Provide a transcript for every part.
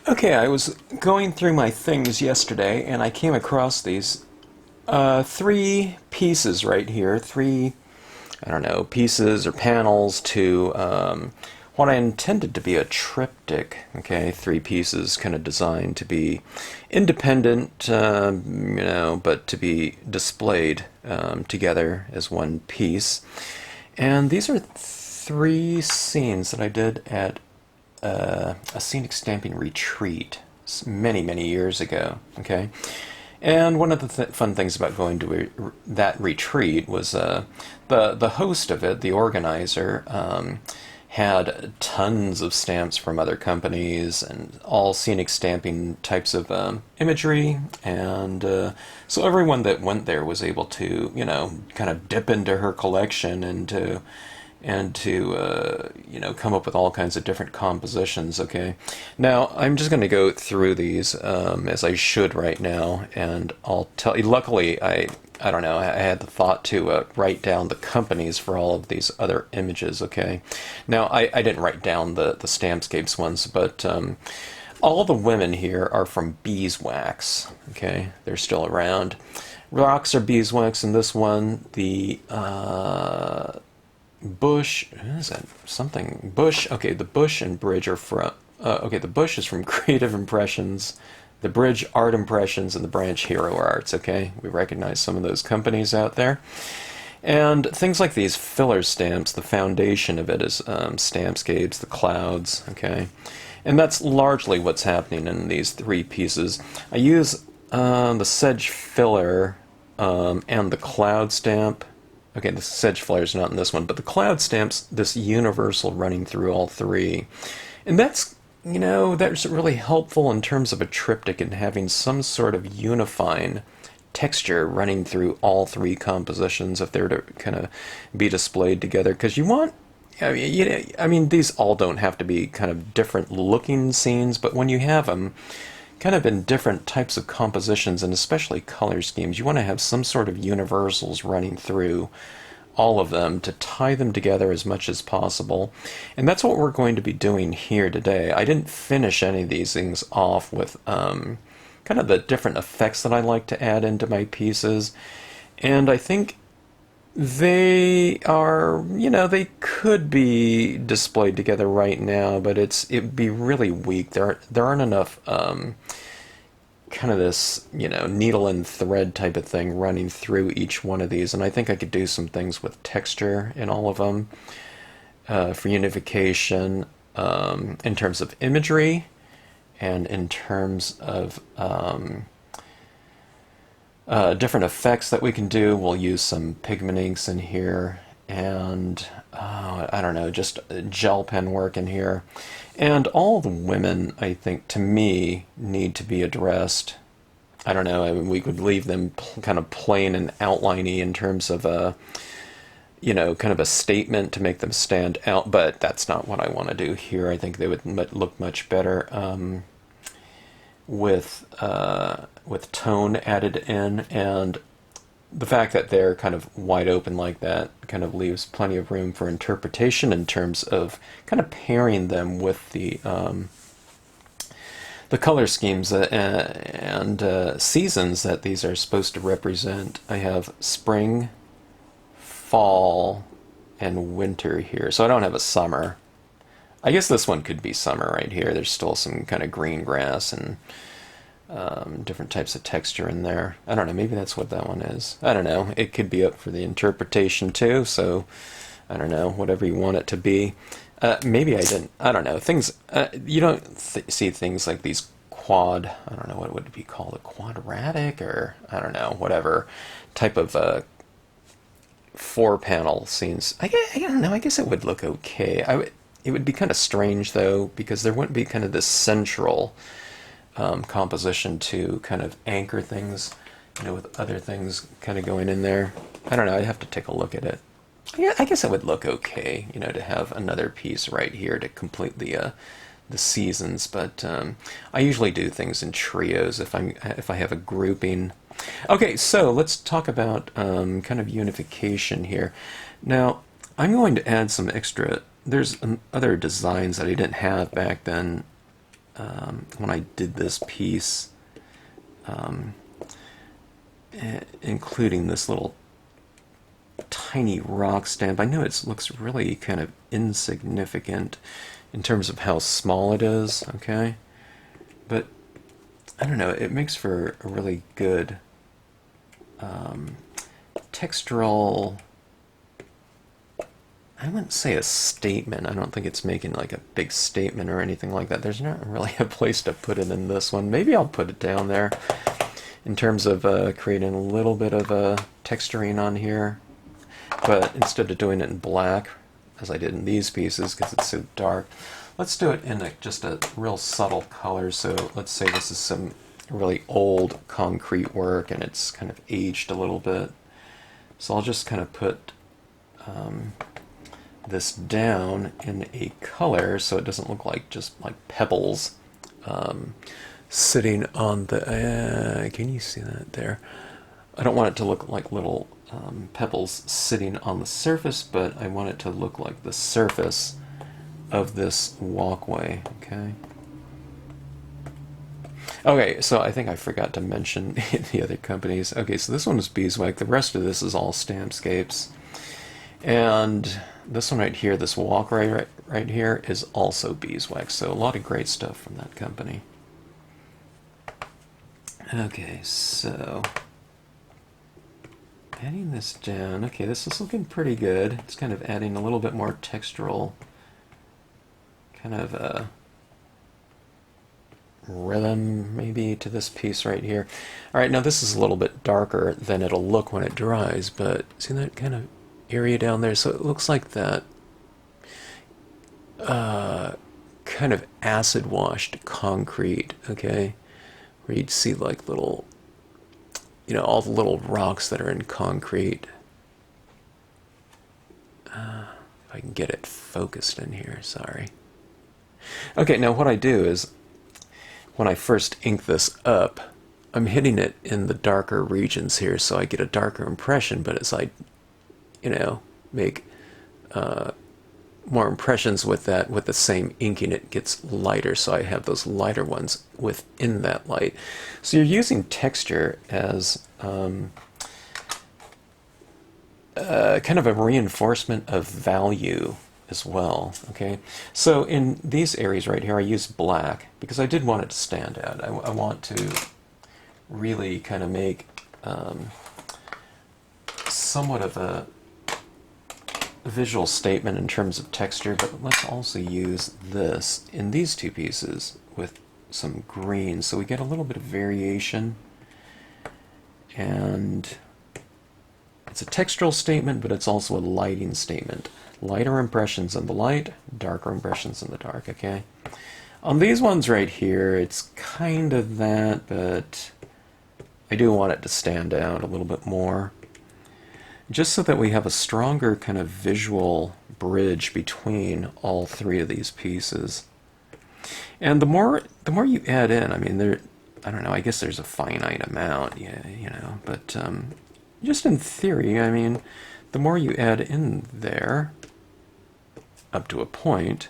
Okay, I was going through my things yesterday and I came across these three pieces right here. Three, I don't know, pieces or panels to what I intended to be a triptych. Okay, three pieces kind of designed to be independent, but to be displayed together as one piece. And these are three scenes that I did at a scenic stamping retreat many, many years ago. Okay, and one of the fun things about going to that retreat was the host of it, the organizer, had tons of stamps from other companies and all scenic stamping types of imagery, and so everyone that went there was able to, kind of dip into her collection and to come up with all kinds of different compositions. Okay, now I'm just going to go through these as I should right now, and I'll tell you. Luckily, I don't know, I had the thought to write down the companies for all of these other images. Okay, now I didn't write down the Stampscapes ones, but all the women here are from Beeswax. Okay, they're still around. Rocks are Beeswax in this one. The Bush, is that something? Bush, okay, the Bush and Bridge are from, okay, the Bush is from Creative Impressions, the Bridge Art Impressions, and the Branch Hero Arts. Okay, we recognize some of those companies out there. And things like these filler stamps, the foundation of it is Stampscapes, the clouds. Okay, and that's largely what's happening in these three pieces. I use the Sedge filler and the cloud stamp. Okay, the Sedge filler is not in this one, but the cloud stamps this universal running through all three. And that's really helpful in terms of a triptych and having some sort of unifying texture running through all three compositions if they're to kind of be displayed together. Because you want, I mean, these all don't have to be kind of different looking scenes, but when you have them kind of in different types of compositions and especially color schemes, you want to have some sort of universals running through all of them to tie them together as much as possible. And that's what we're going to be doing here today. I didn't finish any of these things off with kind of the different effects that I like to add into my pieces. And I think they are, they could be displayed together right now, but it'd be really weak. There aren't enough kind of this, needle and thread type of thing running through each one of these, and I think I could do some things with texture in all of them for unification in terms of imagery and in terms of different effects that we can do. We'll use some pigment inks in here and I don't know, just gel pen work in here. And all the women, I think, to me, need to be addressed. I don't know, I mean, we could leave them kind of plain and outliney in terms of a, kind of a statement to make them stand out, but that's not what I want to do here. I think they would look much better with tone added in, and the fact that they're kind of wide open like that kind of leaves plenty of room for interpretation in terms of kind of pairing them with the color schemes and seasons that these are supposed to represent. I have spring, fall, and winter here, so I don't have a summer. I guess this one could be summer right here. There's still some kind of green grass and different types of texture in there. I don't know, maybe that's what that one is. I don't know. It could be up for the interpretation too, so I don't know, whatever you want it to be. Maybe I didn't, I don't know. Things, you don't see things like these I don't know, what would it be called, a quadratic, or I don't know, whatever type of four panel scenes. I don't know, I guess it would look okay. It would be kind of strange though, because there wouldn't be kind of this central composition to kind of anchor things, with other things kind of going in there. I don't know, I'd have to take a look at it. Yeah, I guess it would look okay, to have another piece right here to complete the seasons, but I usually do things in trios if I have a grouping. Okay, so let's talk about kind of unification here. Now, I'm going to add some extra. There's other designs that I didn't have back then when I did this piece, including this little tiny rock stamp. I know it looks really kind of insignificant in terms of how small it is, okay? But, I don't know, it makes for a really good textural... I wouldn't say a statement. I don't think it's making like a big statement or anything like that. There's not really a place to put it in this one. Maybe I'll put it down there in terms of creating a little bit of texturing on here. But instead of doing it in black, as I did in these pieces, because it's so dark, let's do it in just a real subtle color. So let's say this is some really old concrete work and it's kind of aged a little bit. So I'll just kind of put this down in a color so it doesn't look like just like pebbles sitting on the... can you see that there? I don't want it to look like little pebbles sitting on the surface, but I want it to look like the surface of this walkway, okay? Okay, so I think I forgot to mention the other companies. Okay, so this one is Beeswax. The rest of this is all Stampscapes. And this one right here, this Walkway right here, is also Beeswax. So a lot of great stuff from that company. Okay, so adding this down. Okay, this is looking pretty good. It's kind of adding a little bit more textural kind of rhythm maybe to this piece right here. All right, now this is a little bit darker than it'll look when it dries, but see that kind of area down there? So it looks like that kind of acid washed concrete, okay, where you'd see like little, you know, all the little rocks that are in concrete. If I can get it focused in here, sorry. Okay, now what I do is when I first ink this up, I'm hitting it in the darker regions here so I get a darker impression, but as I, you know, make more impressions with that, with the same inking, it gets lighter, so I have those lighter ones within that light. So you're using texture as kind of a reinforcement of value as well, okay? So in these areas right here, I use black because I did want it to stand out. I want to really kind of make somewhat of a visual statement in terms of texture, but let's also use this in these two pieces with some green, so we get a little bit of variation. And it's a textural statement, but it's also a lighting statement. Lighter impressions in the light, darker impressions in the dark, okay? On these ones right here, it's kind of that, but I do want it to stand out a little bit more, just so that we have a stronger kind of visual bridge between all three of these pieces. And the more you add in, I mean, I don't know, I guess there's a finite amount, yeah, you know, but just in theory, I mean, the more you add in there, up to a point,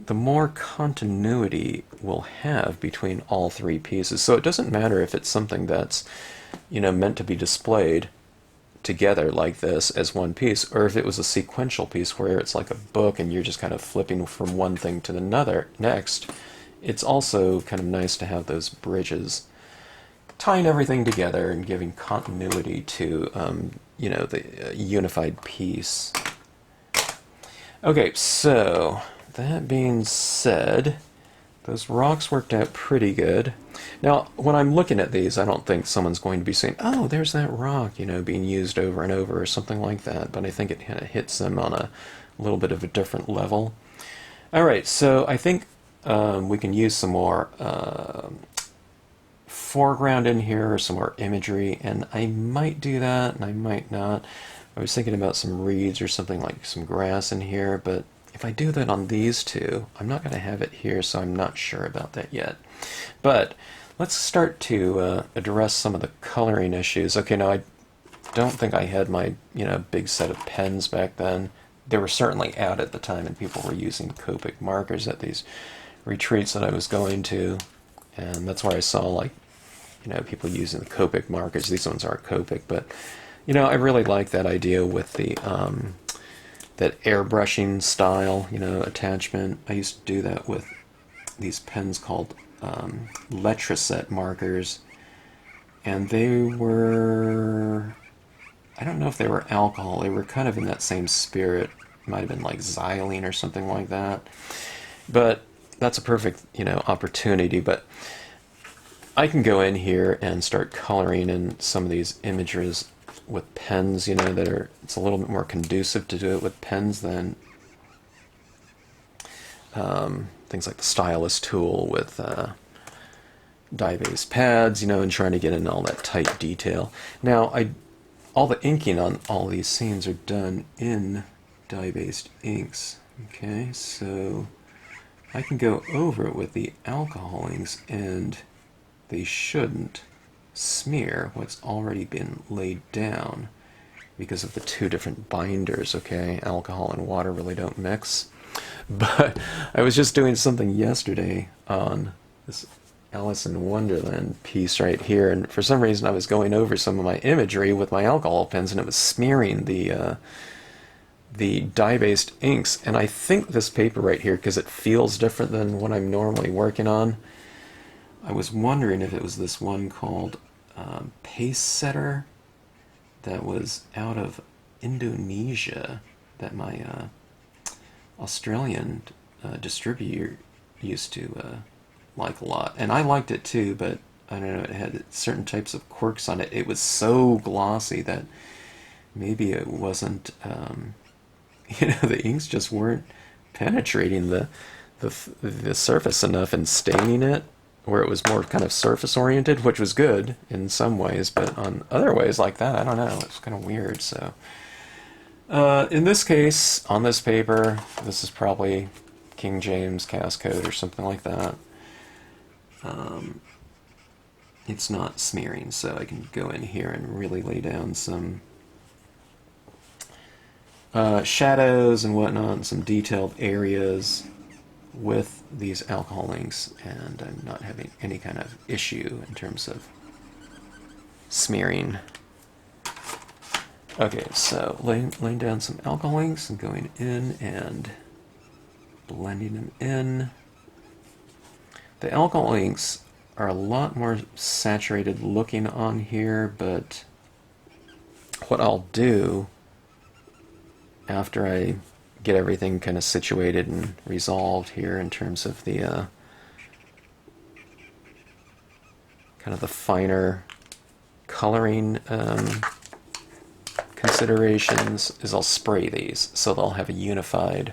the more continuity we'll have between all three pieces. So it doesn't matter if it's something that's, you know, meant to be displayed together like this as one piece, or if it was a sequential piece where it's like a book and you're just kind of flipping from one thing to another next. It's also kind of nice to have those bridges tying everything together and giving continuity to you know, the unified piece. Okay, so that being said, those rocks worked out pretty good. Now, when I'm looking at these, I don't think someone's going to be saying, oh, there's that rock, you know, being used over and over or something like that, but I think it kind of hits them on a little bit of a different level. All right, so I think we can use some more foreground in here, or some more imagery, and I might do that, and I might not. I was thinking about some reeds or something, like some grass in here, but if I do that on these two, I'm not going to have it here, so I'm not sure about that yet. But let's start to address some of the coloring issues. Okay, now I don't think I had my, you know, big set of pens back then. They were certainly out at the time, and people were using Copic markers at these retreats that I was going to, and that's where I saw, like, people using the Copic markers. These ones aren't Copic, but I really like that idea with the that airbrushing style, attachment. I used to do that with these pens called Letraset markers, and they were, I don't know if they were alcohol. They were kind of in that same spirit. Might have been like xylene or something like that. But that's a perfect, opportunity. But I can go in here and start coloring in some of these images with pens, that are, it's a little bit more conducive to do it with pens than things like the stylus tool with dye-based pads, and trying to get in all that tight detail. Now, all the inking on all these scenes are done in dye-based inks. Okay, so I can go over it with the alcohol inks, and they shouldn't smear what's already been laid down because of the two different binders. Okay, alcohol and water really don't mix. But I was just doing something yesterday on this Alice in Wonderland piece right here, and for some reason I was going over some of my imagery with my alcohol pens, and it was smearing the dye-based inks. And I think this paper right here, because it feels different than what I'm normally working on, I was wondering if it was this one called Pace Setter that was out of Indonesia that my Australian distributor used to like a lot. And I liked it too, but I don't know, it had certain types of quirks on it. It was so glossy that maybe it wasn't, the inks just weren't penetrating the surface enough and staining it, where it was more kind of surface oriented, which was good in some ways, but on other ways like that, I don't know, it's kind of weird. So in this case, on this paper, this is probably King James Cascode or something like that. It's not smearing, so I can go in here and really lay down some shadows and whatnot, and some detailed areas with these alcohol inks, and I'm not having any kind of issue in terms of smearing. Okay, so laying down some alcohol inks and going in and blending them in. The alcohol inks are a lot more saturated looking on here, but what I'll do after I get everything kind of situated and resolved here in terms of the kind of the finer coloring considerations, is I'll spray these so they'll have a unified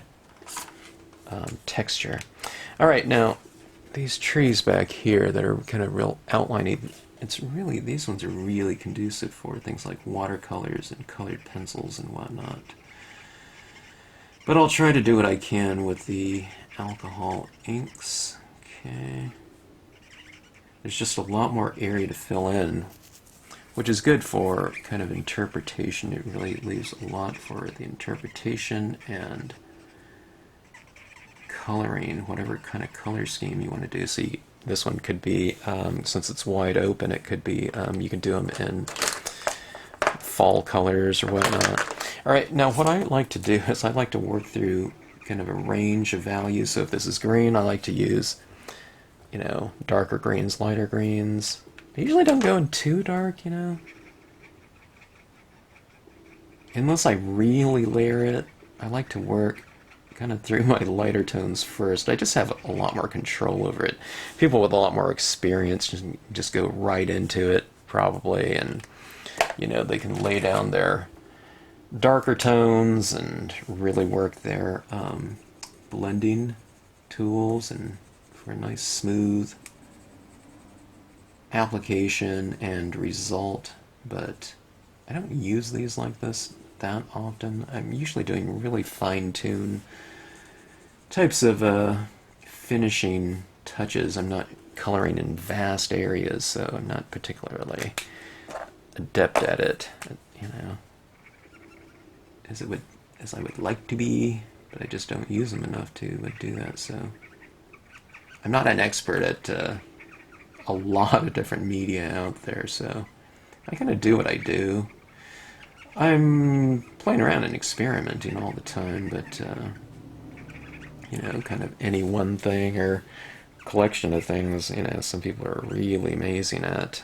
texture. All right, now these trees back here that are kind of real outliney, it's really, these ones are really conducive for things like watercolors and colored pencils and whatnot. But I'll try to do what I can with the alcohol inks. Okay. There's just a lot more area to fill in, which is good for kind of interpretation. It really leaves a lot for the interpretation and coloring, whatever kind of color scheme you want to do. See, this one could be, since it's wide open, it could be, you can do them in fall colors or whatnot. All right, now what I like to do is I like to work through kind of a range of values. So if this is green, I like to use, darker greens, lighter greens. I usually don't go in too dark, Unless I really layer it, I like to work kind of through my lighter tones first. I just have a lot more control over it. People with a lot more experience just go right into it, probably, and, they can lay down their darker tones and really work their blending tools and for a nice smooth application and result. But I don't use these like this that often. I'm usually doing really fine-tuned types of finishing touches. I'm not coloring in vast areas, so I'm not particularly adept at it, as I would like to be, but I just don't use them enough to do that. So I'm not an expert at a lot of different media out there, so I kind of do what I do. I'm playing around and experimenting all the time, but, you know, kind of any one thing or collection of things, you know, some people are really amazing at.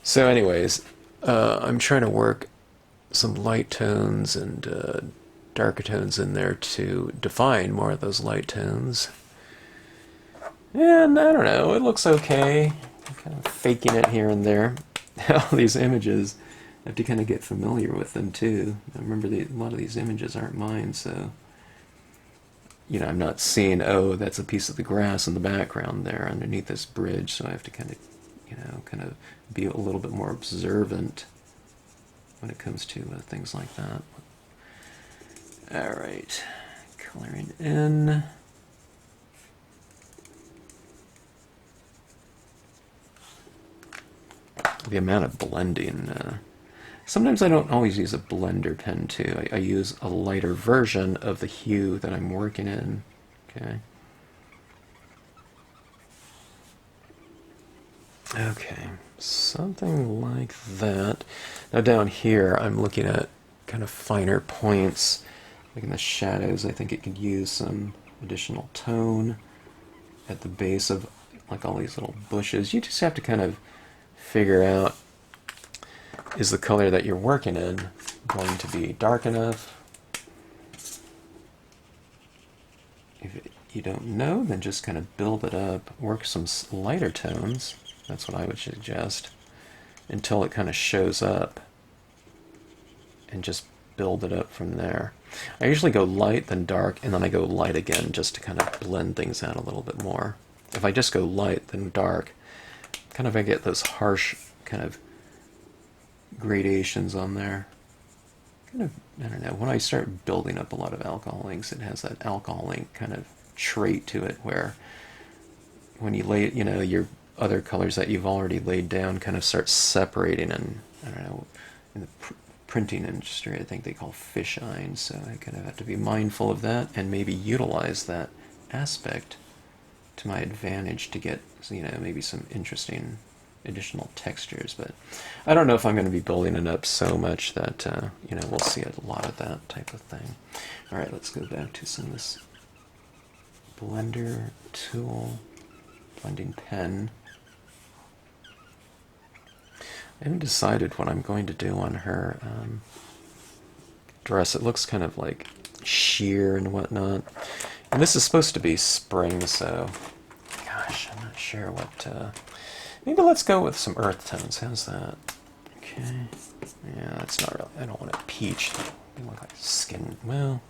So anyways, I'm trying to work some light tones and darker tones in there to define more of those light tones. And I don't know, it looks okay. I'm kind of faking it here and there. All these images, I have to kind of get familiar with them too. I remember a lot of these images aren't mine, so you know, I'm not seeing, oh, that's a piece of the grass in the background there underneath this bridge, so I have to kind of, you know, kind of be a little bit more observant when it comes to things like that. Alright, coloring in. The amount of blending. Sometimes I don't always use a blender pen too. I use a lighter version of the hue that I'm working in. Okay. Okay, something like that. Now down here I'm looking at kind of finer points, like in the shadows. I think it could use some additional tone at the base of like all these little bushes. You just have to kind of figure out, is the color that you're working in going to be dark enough? If you don't know, then just kind of build it up, work some lighter tones. That's what I would suggest, until it kind of shows up, and just build it up from there. I usually go light, then dark, and then I go light again, just to kind of blend things out a little bit more. If I just go light, then dark, kind of I get those harsh kind of gradations on there. Kind of, I don't know, when I start building up a lot of alcohol inks, it has that alcohol ink kind of trait to it, where when you lay, you know, your other colors that you've already laid down kind of start separating, and I don't know, in the printing industry I think they call fisheye, so I kind of have to be mindful of that and maybe utilize that aspect to my advantage to get, you know, maybe some interesting additional textures. But I don't know if I'm going to be building it up so much that you know, we'll see a lot of that type of thing. Alright, let's go back to some of this blender tool, blending pen. I haven't decided what I'm going to do on her dress. It looks kind of like sheer and whatnot. And this is supposed to be spring, so gosh, I'm not sure what... maybe let's go with some earth tones. How's that? Okay. Yeah, that's not really... I don't want a peach. They look like skin... Well...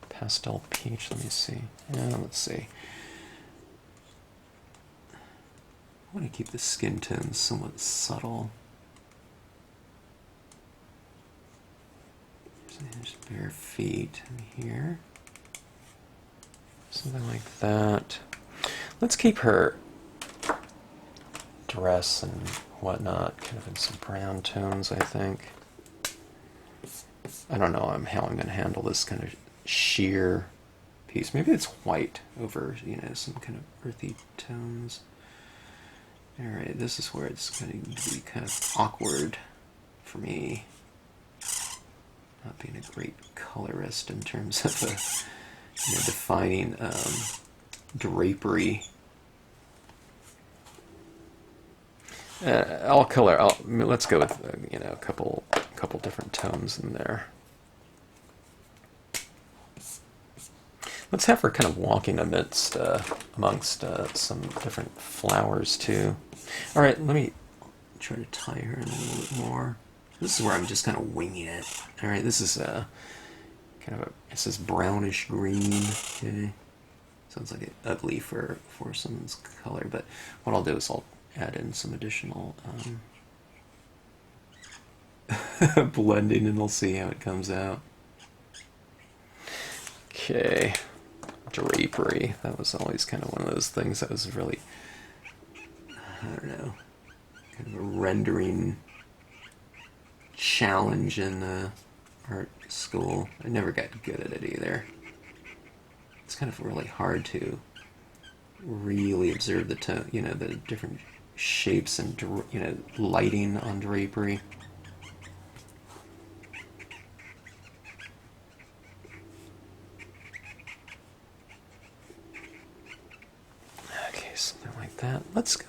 Pastel peach, let me see. Yeah, let's see. I want to keep the skin tones somewhat subtle. There's bare feet in here. Something like that. Let's keep her dress and whatnot kind of in some brown tones, I think. I don't know how I'm going to handle this kind of sheer piece. Maybe it's white over, you know, some kind of earthy tones. Alright, this is where it's going to be kind of awkward for me. Not being a great colorist in terms of you know, defining drapery. I'll color. Let's go with you know, a couple different tones in there. Let's have her kind of walking amongst some different flowers too. All right, let me try to tie her in a little bit more. This is where I'm just kind of winging it. All right, this is kind of it says brownish green. Okay, sounds like it ugly for someone's color, but what I'll do is I'll add in some additional blending, and we'll see how it comes out. Okay, drapery. That was always kind of one of those things that was really, I don't know, kind of a rendering challenge in art school. I never got good at it either. it's kind of really hard to really observe the tone, you know, the different shapes and, you know, lighting on drapery. Okay, something like that. Let's go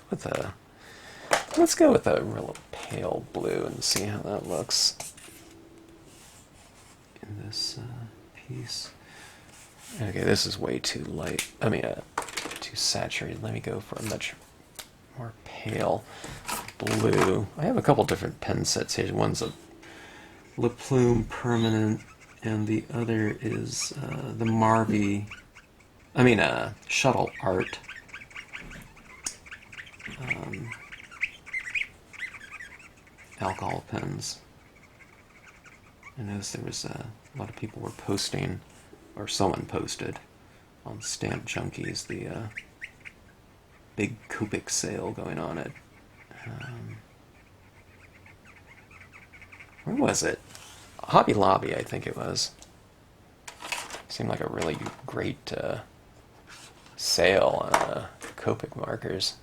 with a real pale blue and see how that looks in this piece. Okay, this is way too light. I mean, too saturated. Let me go for a much more pale blue. I have a couple different pen sets here. One's a Le Plume Permanent, and the other is the Marvy. I mean, Shuttle Art. Alcohol pens. I noticed there was a lot of people were posting, or someone posted on Stamp Junkies, the big Copic sale going on at where was it? Hobby Lobby, I think it was. Seemed like a really great sale on Copic markers.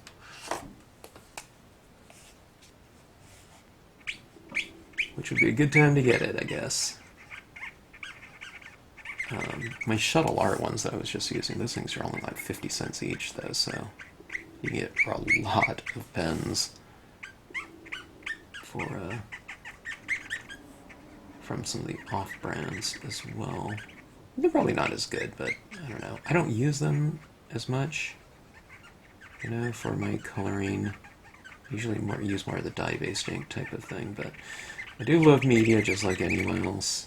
Which would be a good time to get it, I guess. My Shuttle Art ones that I was just using, those things are only like 50 cents each, though, so you get a lot of pens for from some of the off-brands as well. They're probably not as good, but I don't know. I don't use them as much, you know, for my coloring. Usually use more of the dye-based ink type of thing, but I do love media just like anyone else.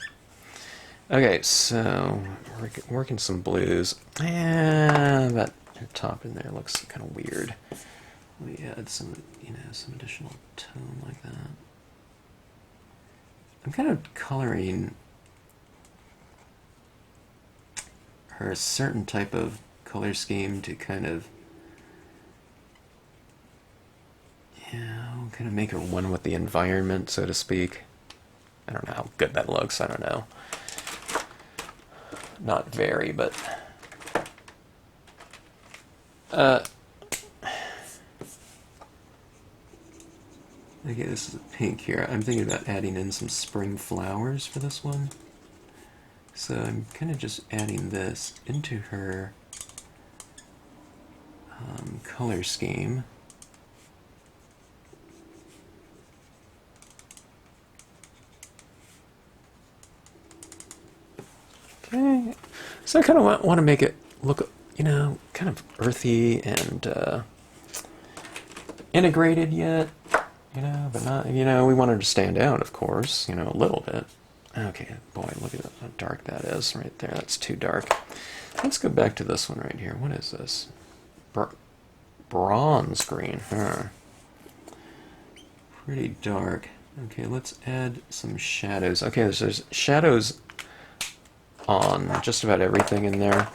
Okay, so we're working some blues. That top in there looks kind of weird. We add some, you know, some additional tone like that. I'm kind of coloring her a certain type of color scheme to kind of, you know, kind of make her one with the environment, so to speak. I don't know how good that looks, I don't know. Not very, but okay, this is a pink here. I'm thinking about adding in some spring flowers for this one. So I'm kind of just adding this into her color scheme. Okay, so I kind of want to make it look, you know, kind of earthy and integrated yet, you know, but not, you know, we want her to stand out, of course, you know, a little bit. Okay, boy, look at how dark that is right there. That's too dark. Let's go back to this one right here. What is this? Bronze green, huh? Pretty dark. Okay, let's add some shadows. Okay, there's shadows on just about everything in there.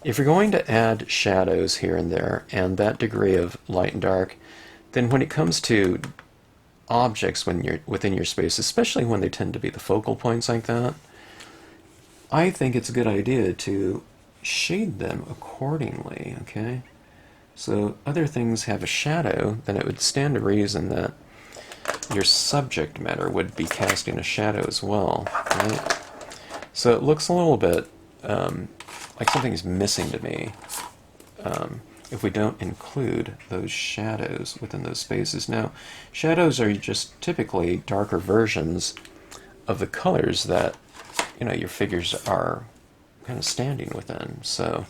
If you're going to add shadows here and there and that degree of light and dark, then when it comes to objects when you're within your space, especially when they tend to be the focal points like that, I think it's a good idea to shade them accordingly, okay? So other things have a shadow, then it would stand to reason that your subject matter would be casting a shadow as well, right? So it looks a little bit like something's missing to me if we don't include those shadows within those spaces. Now, shadows are just typically darker versions of the colors that, you know, your figures are kind of standing within. So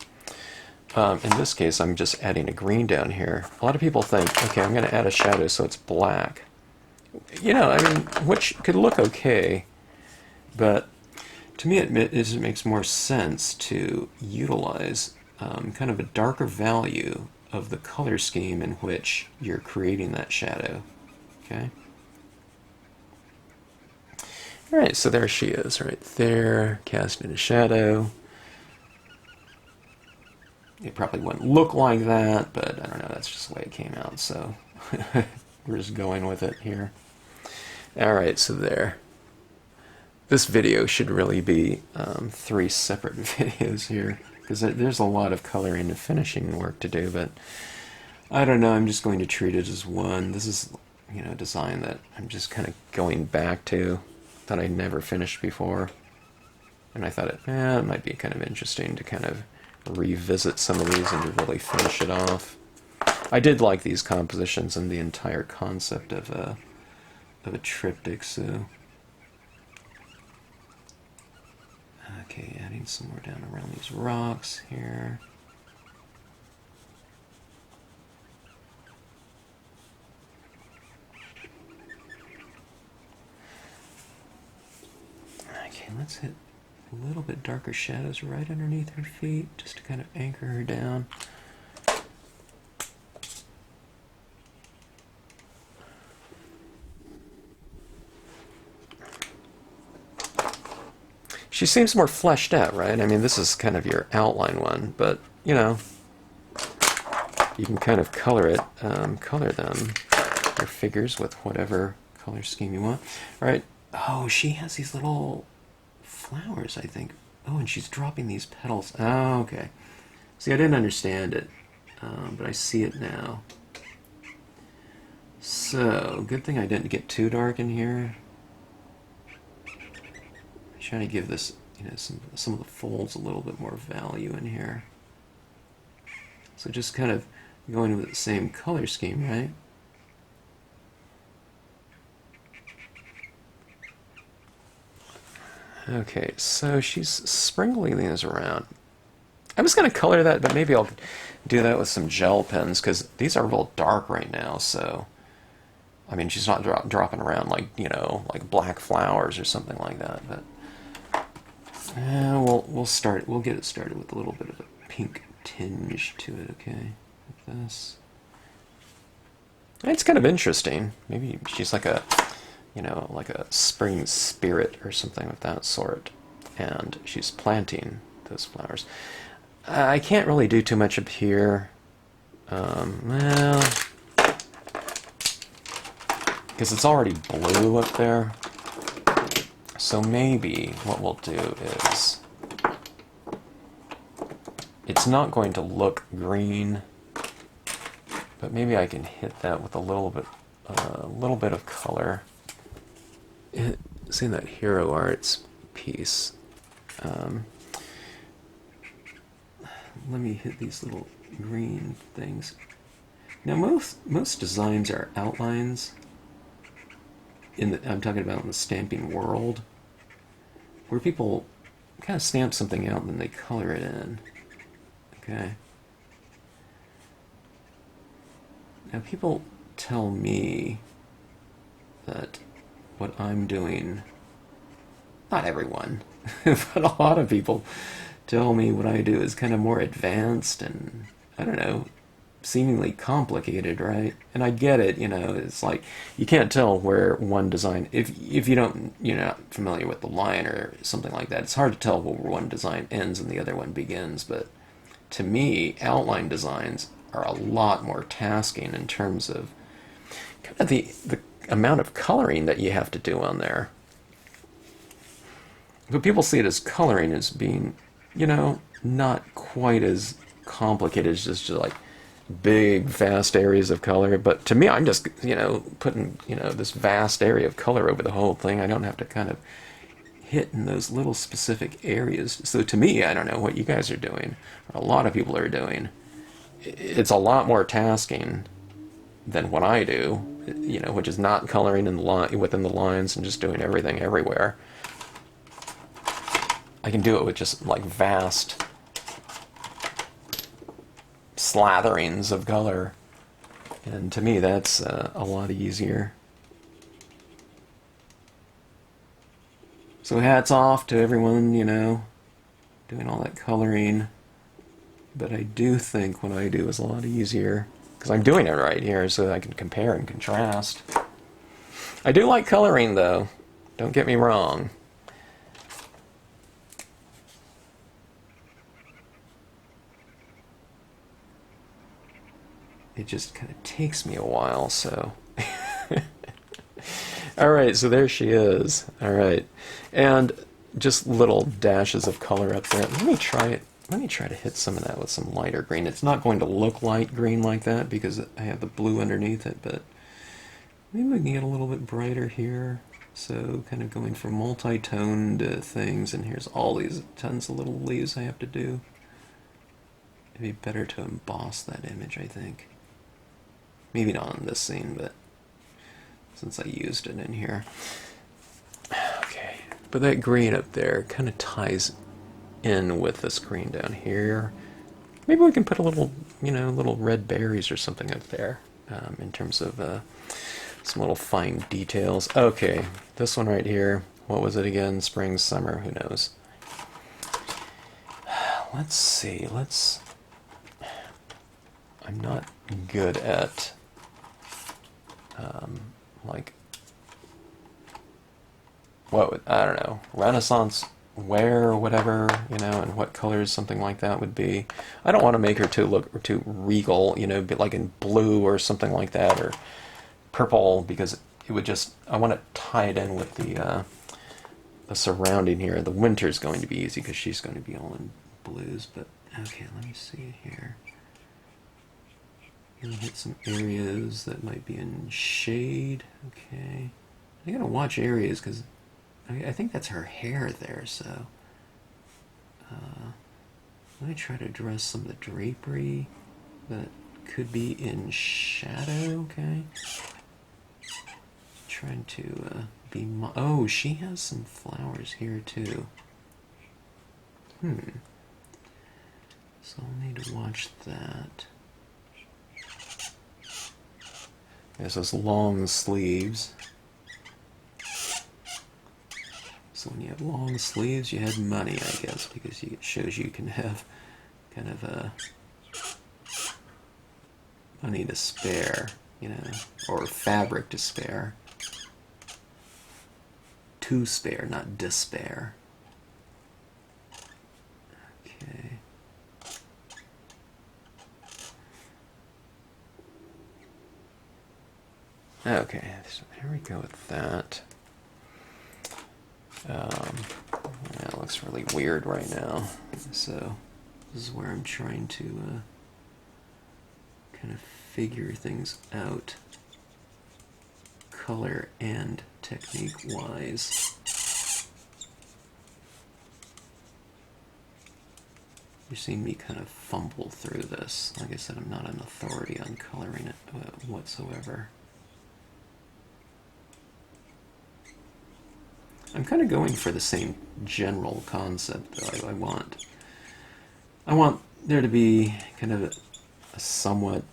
in this case, I'm just adding a green down here. A lot of people think, okay, I'm going to add a shadow so it's black. You know, I mean, which could look okay, but to me, it makes more sense to utilize kind of a darker value of the color scheme in which you're creating that shadow. Okay? Alright, so there she is, right there, casting a shadow. It probably wouldn't look like that, but I don't know, that's just the way it came out, so we're just going with it here. Alright, so there. This video should really be 3 separate videos here. because there's a lot of coloring and finishing work to do, but I don't know, I'm just going to treat it as one. This is, you know, a design that I'm just kind of going back to, that I never finished before. And I thought it might be kind of interesting to kind of revisit some of these and to really finish it off. I did like these compositions and the entire concept of a triptych, so... Okay, adding some more down around these rocks here. Okay, let's hit a little bit darker shadows right underneath her feet, just to kind of anchor her down. She seems more fleshed out, right? I mean, this is kind of your outline one, but, you know, you can kind of color it, color them, your figures, with whatever color scheme you want. All right. Oh, she has these little flowers, I think. Oh, and she's dropping these petals. Oh, okay. See, I didn't understand it, but I see it now. So, good thing I didn't get too dark in here. Trying to give this, you know, some of the folds a little bit more value in here. So just kind of going with the same color scheme, right? Okay, so she's sprinkling these around. I was going to color that, but maybe I'll do that with some gel pens, because these are real dark right now, so... I mean, she's not dropping around like, you know, like black flowers or something like that, but... we'll get it started with a little bit of a pink tinge to it, okay? Like this. It's kind of interesting. Maybe she's like a, you know, like a spring spirit or something of that sort. And she's planting those flowers. I can't really do too much up here. Well, because it's already blue up there. So maybe what we'll do is, it's not going to look green, but maybe I can hit that with a little bit of color. See that Hero Arts piece? Let me hit these little green things. Now most designs are outlines. I'm talking about in the stamping world, where people kind of stamp something out and then they color it in. Okay. Now people tell me that what I'm doing, not everyone, but a lot of people tell me what I do is kind of more advanced and, I don't know, seemingly complicated, right? And I get it, you know, it's like you can't tell where one design, if you don't, you're not familiar with the line or something like that, it's hard to tell where one design ends and the other one begins. But to me, outline designs are a lot more tasking in terms of kind of the amount of coloring that you have to do on there. But people see it as coloring as being, you know, not quite as complicated as just like big, vast areas of color. But to me, I'm just, you know, putting, you know, this vast area of color over the whole thing. I don't have to kind of hit in those little specific areas. So to me, I don't know what you guys are doing, or a lot of people are doing. It's a lot more tasking than what I do, you know, which is not coloring in the within the lines and just doing everything everywhere. I can do it with just like vast slatherings of color, and to me that's a lot easier. So hats off to everyone, you know, doing all that coloring, but I do think what I do is a lot easier because I'm doing it right here, so I can compare and contrast. I do like coloring though, don't get me wrong. It just kind of takes me a while, so. Alright, so there she is. Alright. And just little dashes of color up there. Let me try it let me try to hit some of that with some lighter green. It's not going to look light green like that because I have the blue underneath it, but maybe we can get a little bit brighter here. So kind of going from multi-toned things, and here's all these tons of little leaves I have to do. It'd be better to emboss that image, I think. Maybe not on this scene, but since I used it in here. Okay, but that green up there kind of ties in with this green down here. Maybe we can put a little, you know, little red berries or something up there in terms of some little fine details. Okay, this one right here, what was it again? Spring, summer, who knows? Let's see, I'm not good at like what I don't know, Renaissance wear or whatever, you know, and what colors something like that would be. I don't want to make her too regal, you know, be like in blue or something like that, or purple, because it would just, I want to tie it in with the surrounding here. The winter's going to be easy because she's going to be all in blues, but okay, let me see here. Gonna hit some areas that might be in shade. Okay, I gotta watch areas because I think that's her hair there. So let me try to address some of the drapery that could be in shadow. Okay, trying to be. Oh, she has some flowers here too. So I'll need to watch that. There's those long sleeves. So when you have long sleeves, you have money, I guess, because it shows you can have kind of a money to spare, you know, or fabric to spare. To spare, not despair. Okay. Okay, so here we go with that. Yeah, it looks really weird right now. So this is where I'm trying to kind of figure things out, color and technique-wise. You're seeing me kind of fumble through this. Like I said, I'm not an authority on coloring it whatsoever. I'm kind of going for the same general concept though. I want there to be kind of a somewhat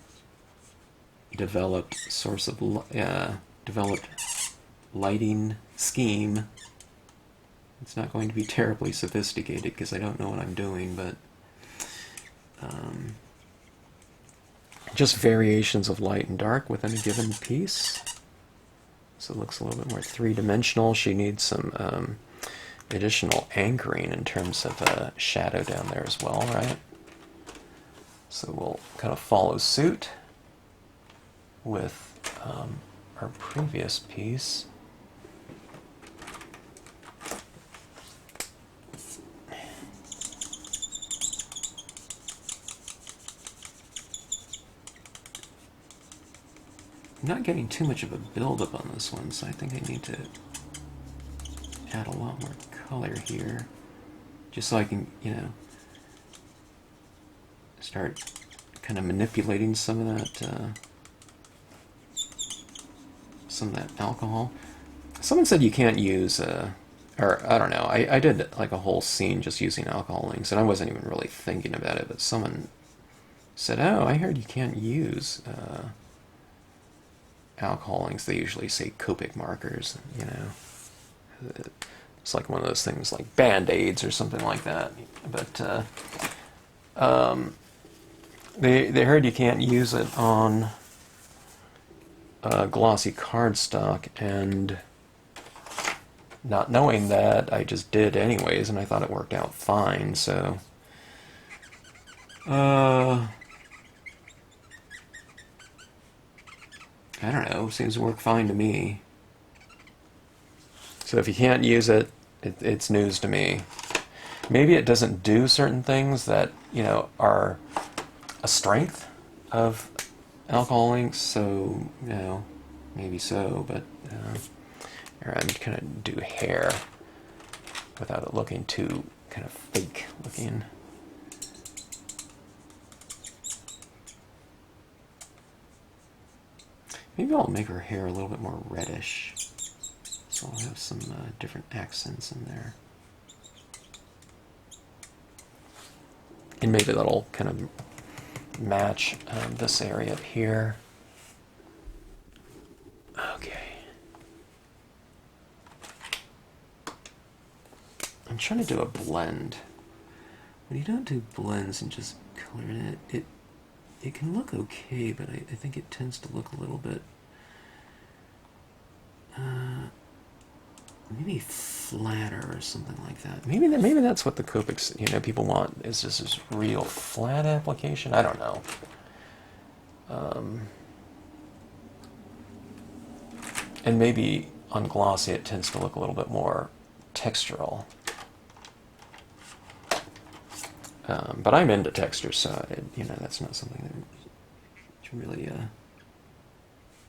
developed source of developed lighting scheme. It's not going to be terribly sophisticated because I don't know what I'm doing, but just variations of light and dark within a given piece. So it looks a little bit more three-dimensional. She needs some additional anchoring in terms of shadow down there as well, right? So we'll kind of follow suit with our previous piece. I'm not getting too much of a build-up on this one, so I think I need to add a lot more color here, just so I can, you know, start kind of manipulating some of that alcohol. Someone said you can't use, or I don't know, I did like a whole scene just using alcohol inks, and I wasn't even really thinking about it, but someone said, oh, I heard you can't use alcohol inks. They usually say Copic markers, you know. It's like one of those things like Band-Aids or something like that. But they heard you can't use it on glossy cardstock, and not knowing that, I just did anyways, and I thought it worked out fine, so I don't know, seems to work fine to me. So if you can't use it, it's news to me. maybe it doesn't do certain things that, you know, are a strength of alcohol inks, so, you know, maybe so, but I'm just gonna do hair without it looking too kind of fake looking. Maybe I'll make her hair a little bit more reddish, so I'll have some different accents in there. And maybe that'll kind of match this area up here. Okay. I'm trying to do a blend. When you don't do blends and just color it, it can look okay, but I think it tends to look a little bit maybe flatter or something like that. Maybe that's what the Copics, you know, people want, is just this real flat application. I don't know. And maybe on glossy it tends to look a little bit more textural. But I'm into texture, so you know, that's not something that's really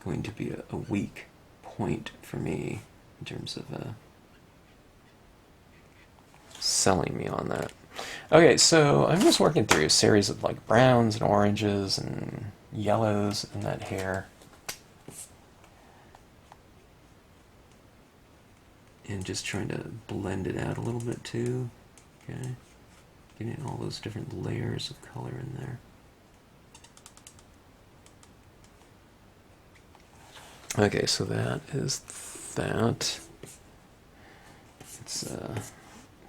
going to be a weak point for me in terms of selling me on that. Okay, so I'm just working through a series of like browns and oranges and yellows in that hair. And just trying to blend it out a little bit too. Okay. Getting all those different layers of color in there. Okay, so that is that. It's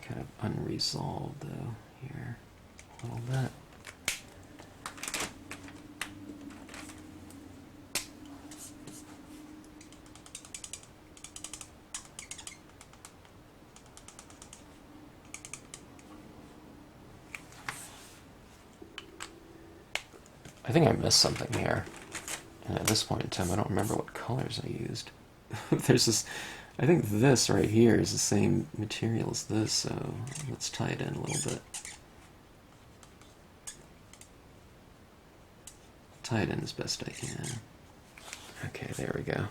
kind of unresolved though here a little bit. I think I missed something here. And at this point in time, I don't remember what colors I used. There's this, I think this right here is the same material as this, so let's tie it in a little bit. Tie it in as best I can. Okay, there we go.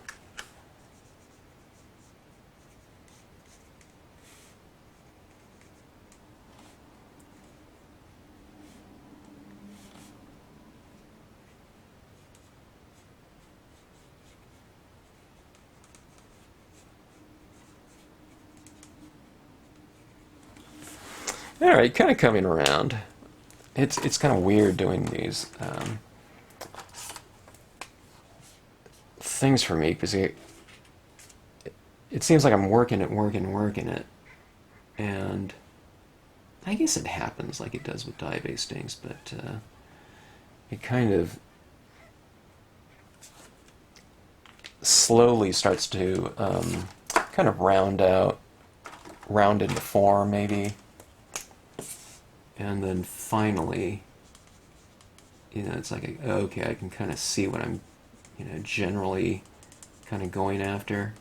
All right, kind of coming around. It's kind of weird doing these things for me, because it seems like I'm working it, and I guess it happens like it does with dye-based inks, but it kind of slowly starts to kind of round into form maybe. And then finally, you know, it's like, okay, I can kind of see what I'm, you know, generally kind of going after,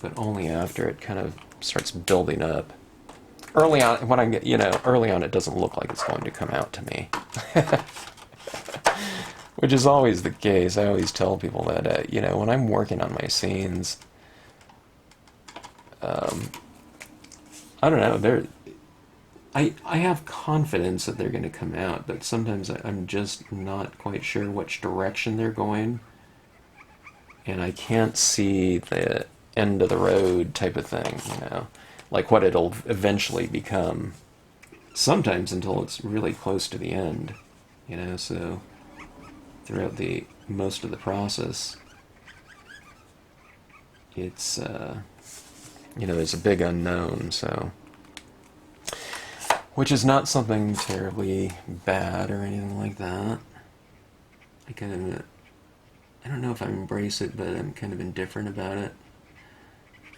but only after it kind of starts building up. Early on, when I get, you know, early on, it doesn't look like it's going to come out to me, which is always the case. I always tell people that, you know, when I'm working on my scenes, I don't know, I have confidence that they're going to come out, but sometimes I'm just not quite sure which direction they're going, and I can't see the end of the road type of thing, you know, like what it'll eventually become, sometimes until it's really close to the end, you know, so throughout the most of the process, it's, you know, there's a big unknown, so... Which is not something terribly bad or anything like that. I don't know if I embrace it, but I'm kind of indifferent about it.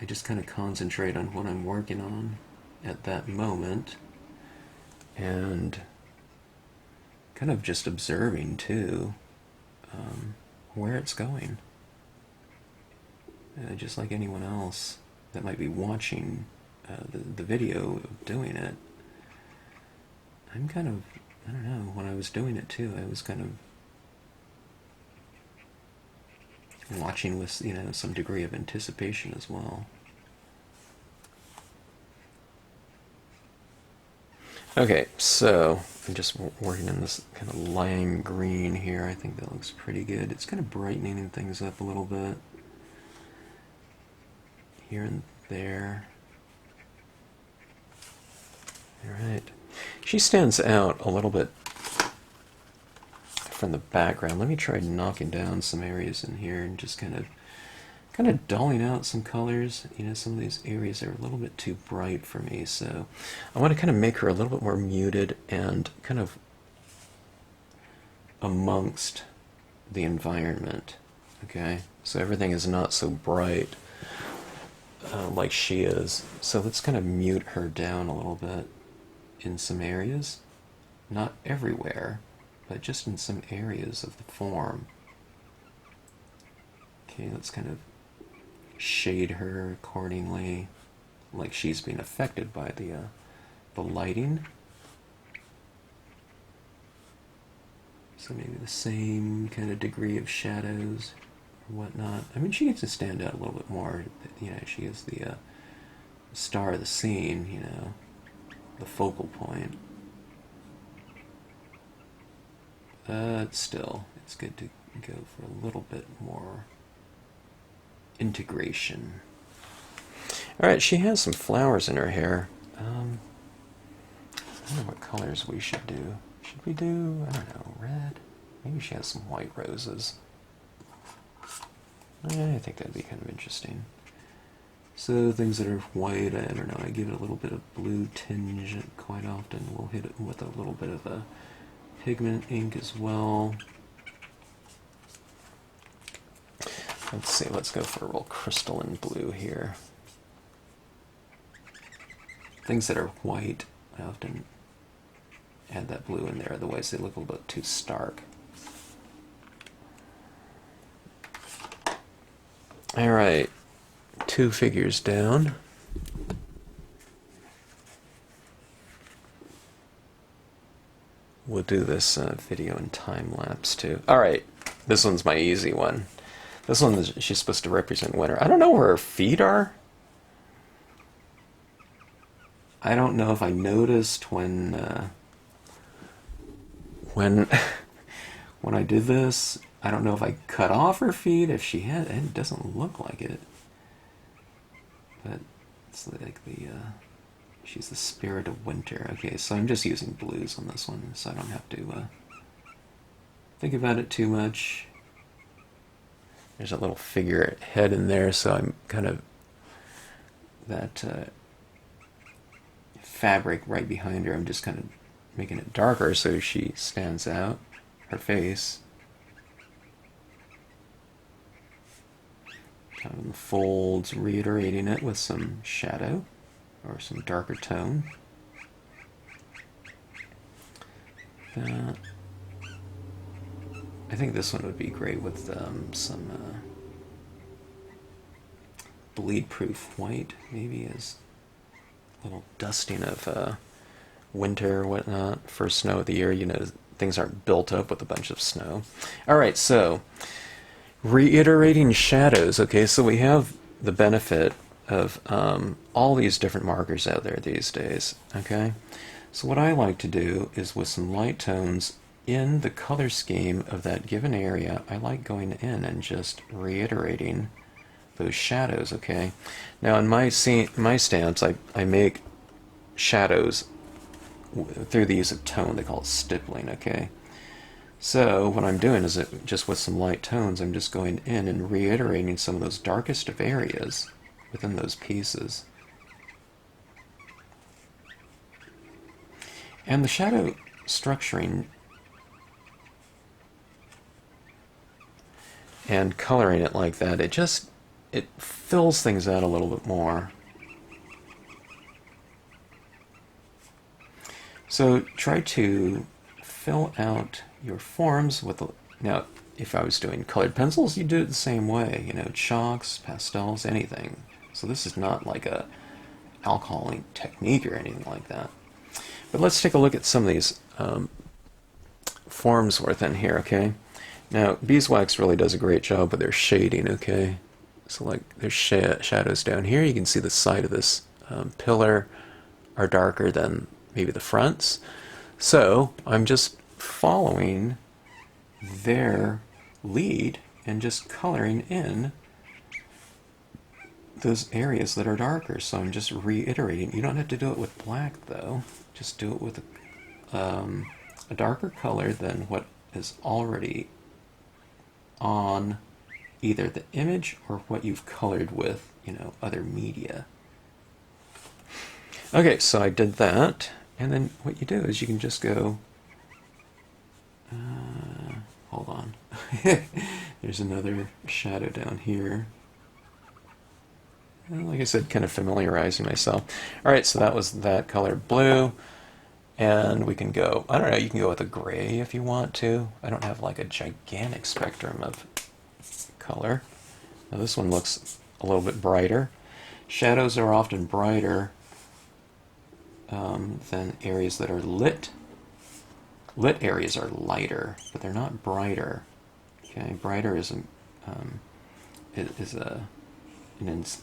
I just kind of concentrate on what I'm working on at that moment, and kind of just observing too, where it's going. Just like anyone else that might be watching the video of doing it, I'm kind of, I don't know, when I was doing it too, I was kind of watching with, you know, some degree of anticipation as well. Okay, so I'm just working in this kind of lime green here. I think that looks pretty good. It's kind of brightening things up a little bit here and there. Alright. She stands out a little bit from the background. Let me try knocking down some areas in here and just kind of dulling out some colors. You know, some of these areas are a little bit too bright for me, so I want to kind of make her a little bit more muted and kind of amongst the environment. Okay, so everything is not so bright like she is. So let's kind of mute her down a little bit in some areas, not everywhere, but just in some areas of the form. Okay, let's kind of shade her accordingly, like she's being affected by the lighting. So maybe the same kind of degree of shadows or whatnot. I mean, she gets to stand out a little bit more. You know, she is the star of the scene, you know, the focal point. But still, it's good to go for a little bit more integration. Alright, she has some flowers in her hair. I don't know what colors we should do. Should we do, I don't know, red? Maybe she has some white roses. I think that'd be kind of interesting. So things that are white, I don't know, I give it a little bit of blue tinge quite often. We'll hit it with a little bit of a pigment ink as well. Let's see, let's go for a real crystalline blue here. Things that are white, I often add that blue in there, otherwise they look a little bit too stark. Alright, 2 figures down. We'll do this video in time lapse too. Alright, this one's my easy one. This one, she's supposed to represent winter. I don't know where her feet are. I don't know if I noticed when when I did this. I don't know if I cut off her feet. If she had, it doesn't look like it. But it's like she's the spirit of winter. Okay, so I'm just using blues on this one, so I don't have to think about it too much. There's a little figure head in there, so I'm kind of that fabric right behind her. I'm just kind of making it darker so she stands out, her face. Kind of in the folds, reiterating it with some shadow or some darker tone. I think this one would be great with some bleed-proof white, maybe as a little dusting of winter or whatnot. First snow of the year, you know, things aren't built up with a bunch of snow. Alright, so reiterating shadows. Okay, so we have the benefit of all these different markers out there these days. Okay, so what I like to do is with some light tones in the color scheme of that given area, I like going in and just reiterating those shadows. Okay, now in my stamps, I make shadows through the use of tone. They call it stippling. Okay, so what I'm doing is just with some light tones, I'm just going in and reiterating some of those darkest of areas within those pieces. And the shadow structuring and coloring it like that, it fills things out a little bit more. So try to fill out your forms with now, if I was doing colored pencils, you do it the same way, you know, chalks, pastels, anything. So this is not like a alcoholing technique or anything like that. But let's take a look at some of these forms within here, okay? Now, Beeswax really does a great job with their shading, okay? So like there's shadows down here. You can see the side of this pillar are darker than maybe the fronts. So I'm just following their lead and just coloring in those areas that are darker. So I'm just reiterating. You don't have to do it with black though. Just do it with a darker color than what is already on either the image or what you've colored with, you know, other media. Okay, so I did that, and then what you do is you can just go, hold on, there's another shadow down here. And like I said, kind of familiarizing myself. Alright, so that was that color blue, and we can go, I don't know, you can go with a gray if you want to. I don't have like a gigantic spectrum of color. Now this one looks a little bit brighter. Shadows are often brighter than areas that are lit. Lit areas are lighter, but they're not brighter. Okay, brighter is an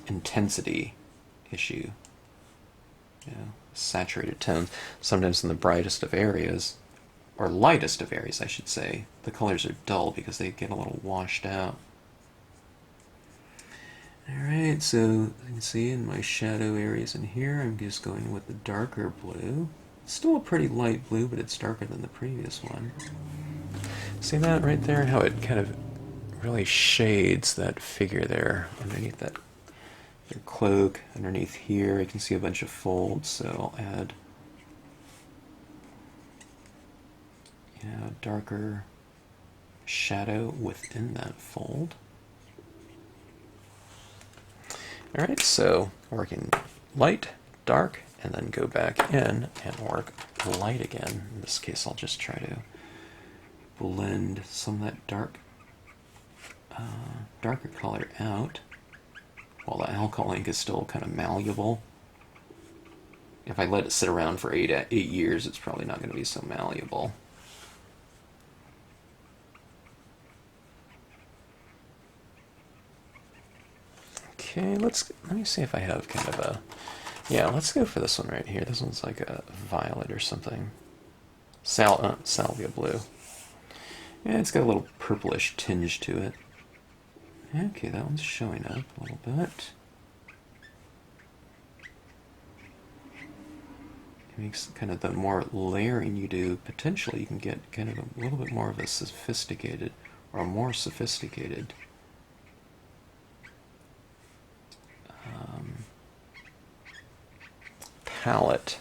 intensity issue. You know, saturated tones. Sometimes in the brightest of areas, or lightest of areas, I should say, the colors are dull because they get a little washed out. Alright, so you can see in my shadow areas in here, I'm just going with the darker blue. It's still a pretty light blue, but it's darker than the previous one. See that right there? How it kind of really shades that figure there underneath that their cloak. Underneath here, I can see a bunch of folds, so I'll add darker shadow within that fold. Alright, so working light, dark, and then go back in and work light again. In this case, I'll just try to blend some of that darker color out, while the alcohol ink is still kind of malleable. If I let it sit around for 8 years, it's probably not going to be so malleable. Okay, let me see if I have kind of a, yeah, let's go for this one right here. This one's like a violet or something. Salvia blue. Yeah, it's got a little purplish tinge to it. Okay, that one's showing up a little bit. It makes kind of the more layering you do, potentially you can get kind of a little bit more of a sophisticated, or more sophisticated palette.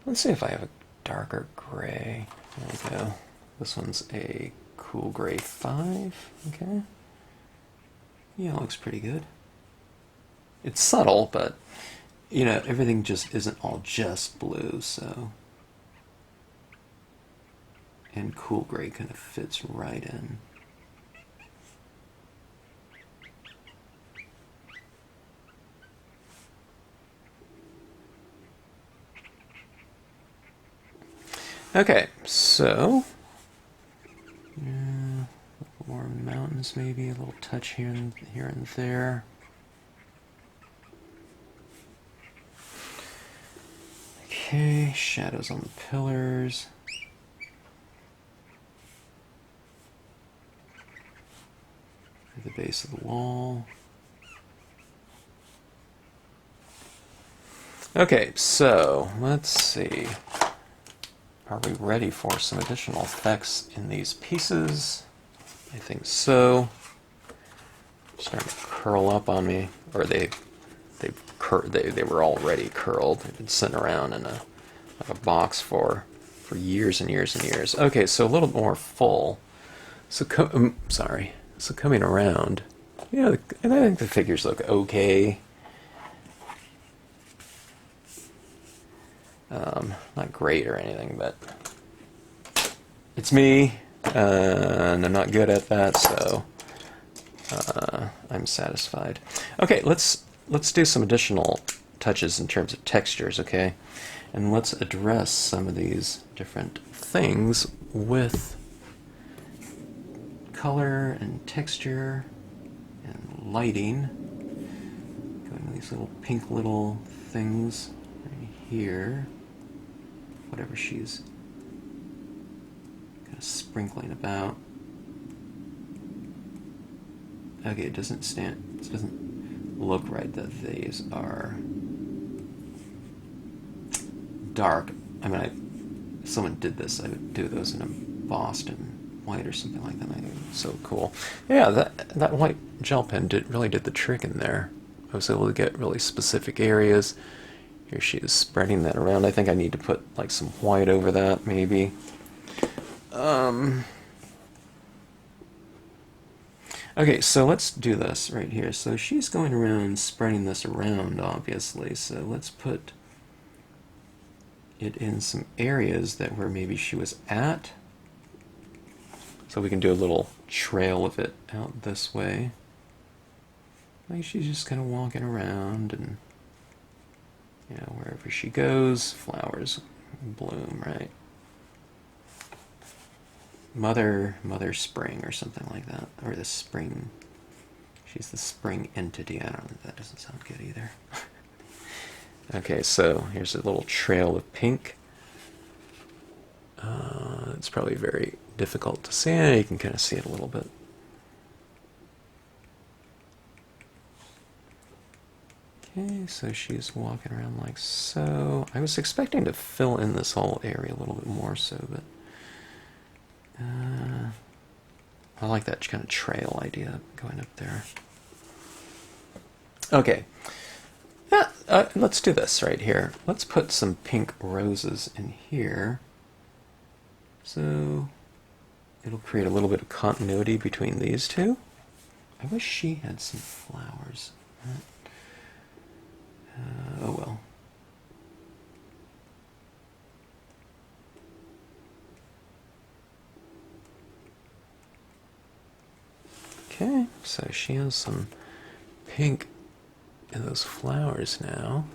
Let's see if I have a darker gray. There we go. This one's a cool gray 5. Okay. Yeah, it looks pretty good. It's subtle, but you know, everything just isn't all just blue, so. And cool gray kind of fits right in. Okay, so a little more mountains, maybe a little touch here and there. Okay, shadows on the pillars. At the base of the wall. Okay, so let's see. Are we ready for some additional effects in these pieces? I think so. Starting to curl up on me, or they were already curled. They've been sitting around in a box for years and years and years. Okay, so a little more full. So sorry. So coming around, you know, I think the figures look okay. Not great or anything, but it's me, and I'm not good at that, so I'm satisfied. Okay, let's do some additional touches in terms of textures, okay? And let's address some of these different things with color and texture and lighting. Going to these little pink little things right here. Whatever she's kind of sprinkling about. Okay, it doesn't look right that these are dark. I mean, if someone did this, I would do those in a Boston white or something like that. I think it's so cool. Yeah, that white gel pen really did the trick in there. I was able to get really specific areas. Here she is spreading that around. I think I need to put like some white over that, maybe. Okay, so let's do this right here. So she's going around spreading this around, obviously. So let's put it in some areas that where maybe she was at. So we can do a little trail of it out this way. Like she's just kind of walking around, and you know, wherever she goes, flowers bloom, right? Mother Spring or something like that, or the spring. She's the spring entity. I don't know. That doesn't sound good either. Okay, so here's a little trail of pink. It's probably very difficult to see. You can kind of see it a little bit. Okay, so she's walking around like so. I was expecting to fill in this whole area a little bit more so, but I like that kind of trail idea going up there. Okay, let's do this right here. Let's put some pink roses in here. So it'll create a little bit of continuity between these two. I wish she had some flowers. Oh well. Okay, so she has some pink in those flowers now.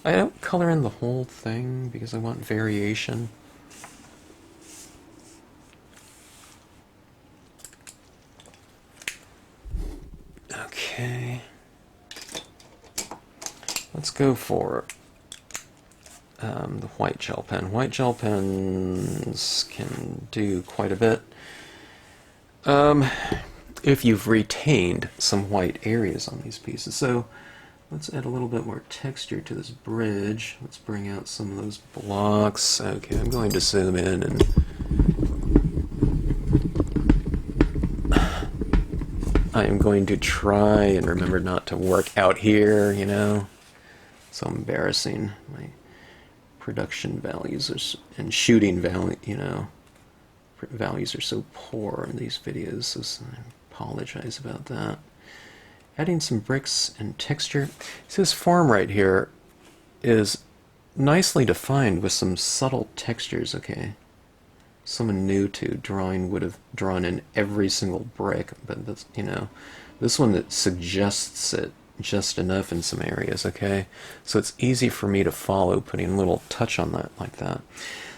I don't color in the whole thing because I want variation. Okay. Let's go for the white gel pen. White gel pens can do quite a bit. If you've retained some white areas on these pieces. So let's add a little bit more texture to this bridge. Let's bring out some of those blocks. Okay, I'm going to zoom in and I am going to try and remember not to work out here, you know. So embarrassing. My production values and shooting value, you know, values are so poor in these videos, so I apologize about that. Adding some bricks and texture. So this form right here is nicely defined with some subtle textures, okay? Someone new to drawing would have drawn in every single brick, but that's, you know, this one that suggests it just enough in some areas, okay? So it's easy for me to follow, putting a little touch on that like that.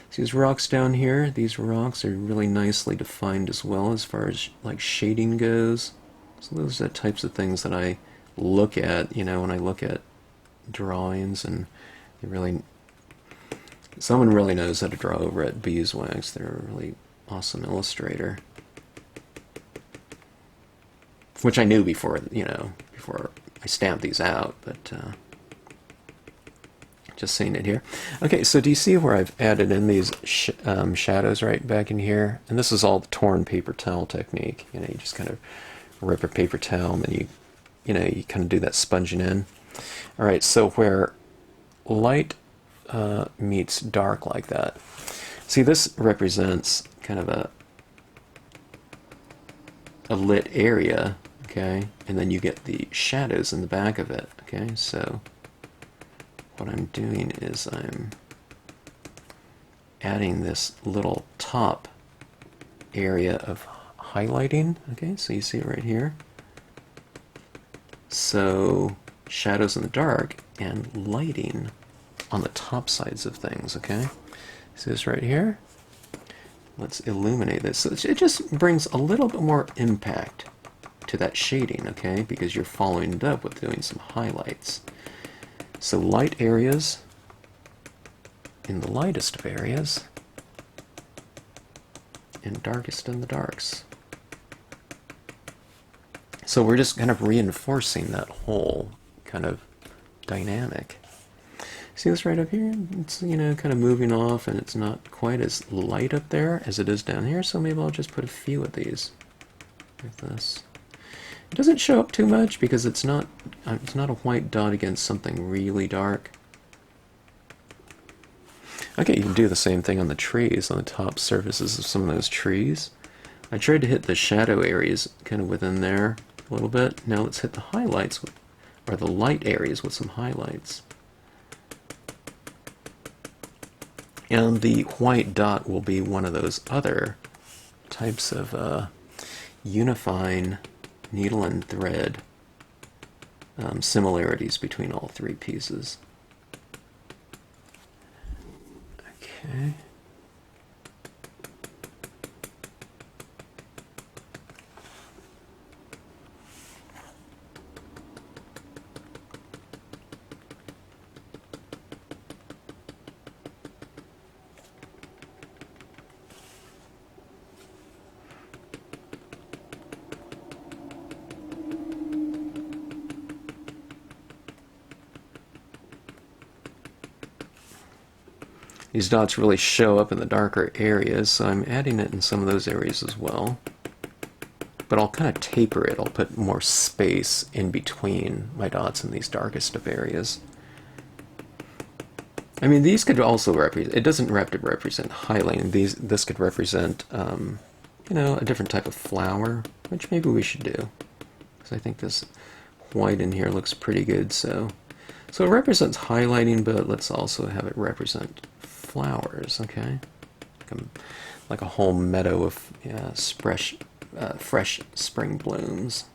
See these rocks down here? These rocks are really nicely defined as well as far as like shading goes. So those are the types of things that I look at, you know, when I look at drawings, and they really, someone really knows how to draw over at Beeswax. They're a really awesome illustrator. Which I knew before, you know, before I stamped these out, but just seeing it here. Okay, so do you see where I've added in these shadows right back in here? And this is all the torn paper towel technique. You know, you just kind of rip a paper towel and then you know, you kind of do that sponging in. All right, so where light meets dark like that. See, this represents kind of a lit area, okay? And then you get the shadows in the back of it, okay? So what I'm doing is I'm adding this little top area of highlighting. Okay, so you see it right here. So shadows in the dark and lighting on the top sides of things. Okay, see this right here? Let's illuminate this. So it just brings a little bit more impact to that shading, okay, because you're following it up with doing some highlights. So light areas in the lightest of areas and darkest in the darks. So we're just kind of reinforcing that whole kind of dynamic. See this right up here? It's, you know, kind of moving off, and it's not quite as light up there as it is down here, so maybe I'll just put a few of these like this. It doesn't show up too much because it's not a white dot against something really dark. Okay, you can do the same thing on the trees, on the top surfaces of some of those trees. I tried to hit the shadow areas kind of within there a little bit. Now let's hit the highlights, or the light areas with some highlights. And the white dot will be one of those other types of unifying needle and thread similarities between all three pieces. Okay. These dots really show up in the darker areas, so I'm adding it in some of those areas as well. But I'll kind of taper it. I'll put more space in between my dots in these darkest of areas. I mean, these could also represent, it doesn't have to represent highlighting. This could represent, you know, a different type of flower, which maybe we should do. Because I think this white in here looks pretty good, so it represents highlighting, but let's also have it represent flowers, okay? Like a whole meadow of fresh spring blooms.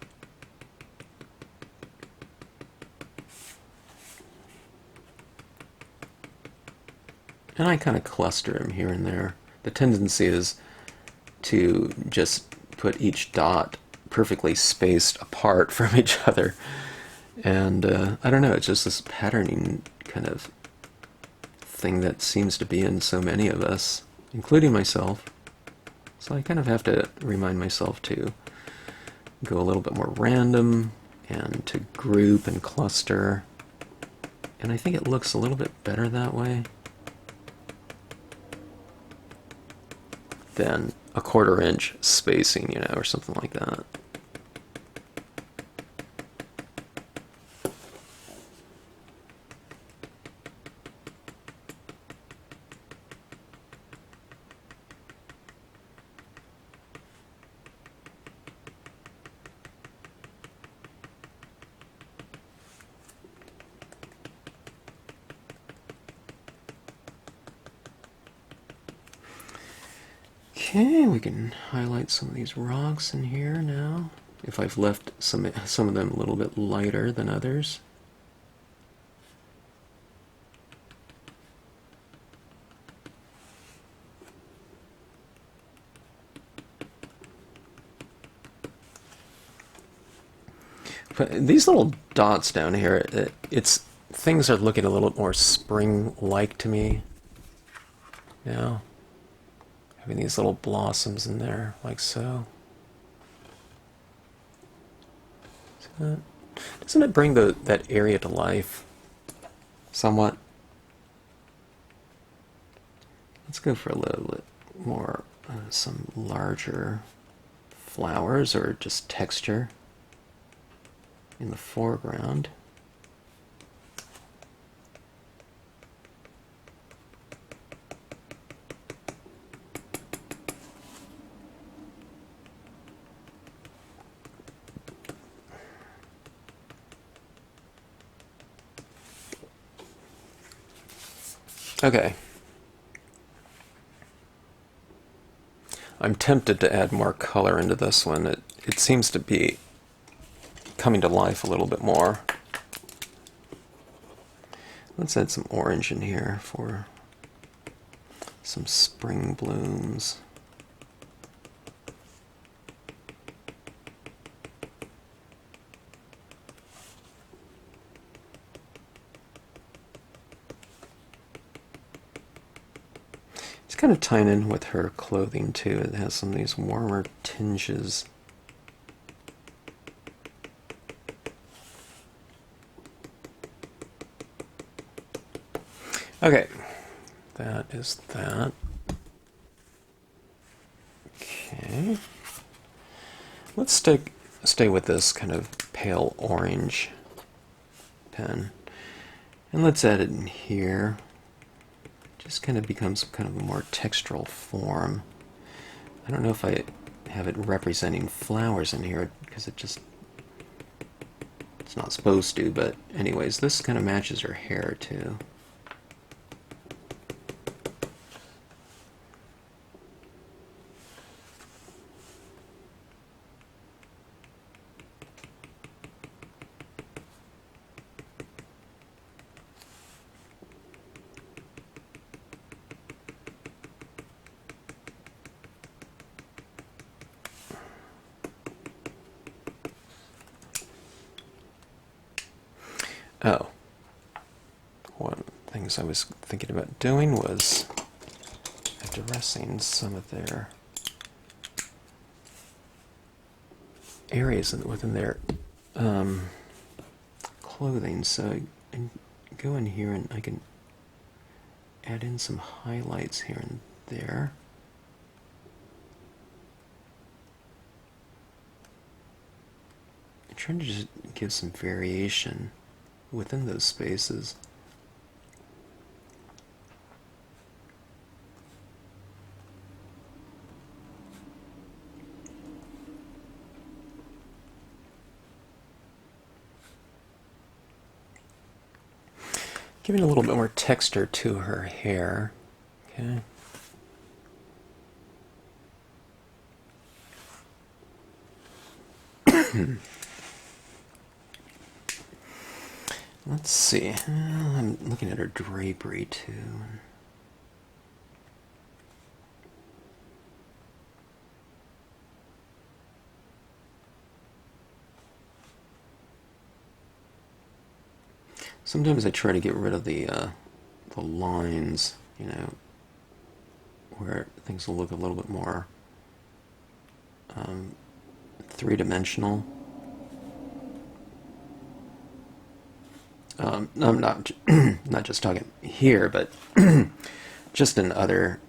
And I kind of cluster them here and there. The tendency is to just put each dot perfectly spaced apart from each other. And I don't know, it's just this patterning kind of thing that seems to be in so many of us, including myself. So I kind of have to remind myself to go a little bit more random and to group and cluster. And I think it looks a little bit better that way than a 1/4 inch spacing, you know, or something like that. Okay, we can highlight some of these rocks in here now, if I've left some of them a little bit lighter than others. But these little dots down here, things are looking a little more spring-like to me now. Having these little blossoms in there, like so. Doesn't it bring that area to life somewhat? Let's go for a little bit more, some larger flowers or just texture in the foreground. Okay. I'm tempted to add more color into this one. It seems to be coming to life a little bit more. Let's add some orange in here for some spring blooms. It's kind of tying in with her clothing too. It has some of these warmer tinges. Okay, that is that. Okay, let's stay with this kind of pale orange pen, and let's add it in here. Just kind of becomes kind of a more textural form. I don't know if I have it representing flowers in here because it's not supposed to, but anyways, this kind of matches her hair too. Oh, one of the things I was thinking about doing was addressing some of their areas within their clothing. So I go in here and I can add in some highlights here and there. I'm trying to just give some variation within those spaces. Giving a little bit more texture to her hair. Okay. Let's see. I'm looking at her drapery too. Sometimes I try to get rid of the lines, you know, where things will look a little bit more three-dimensional. No, I'm not not just talking here, but just in other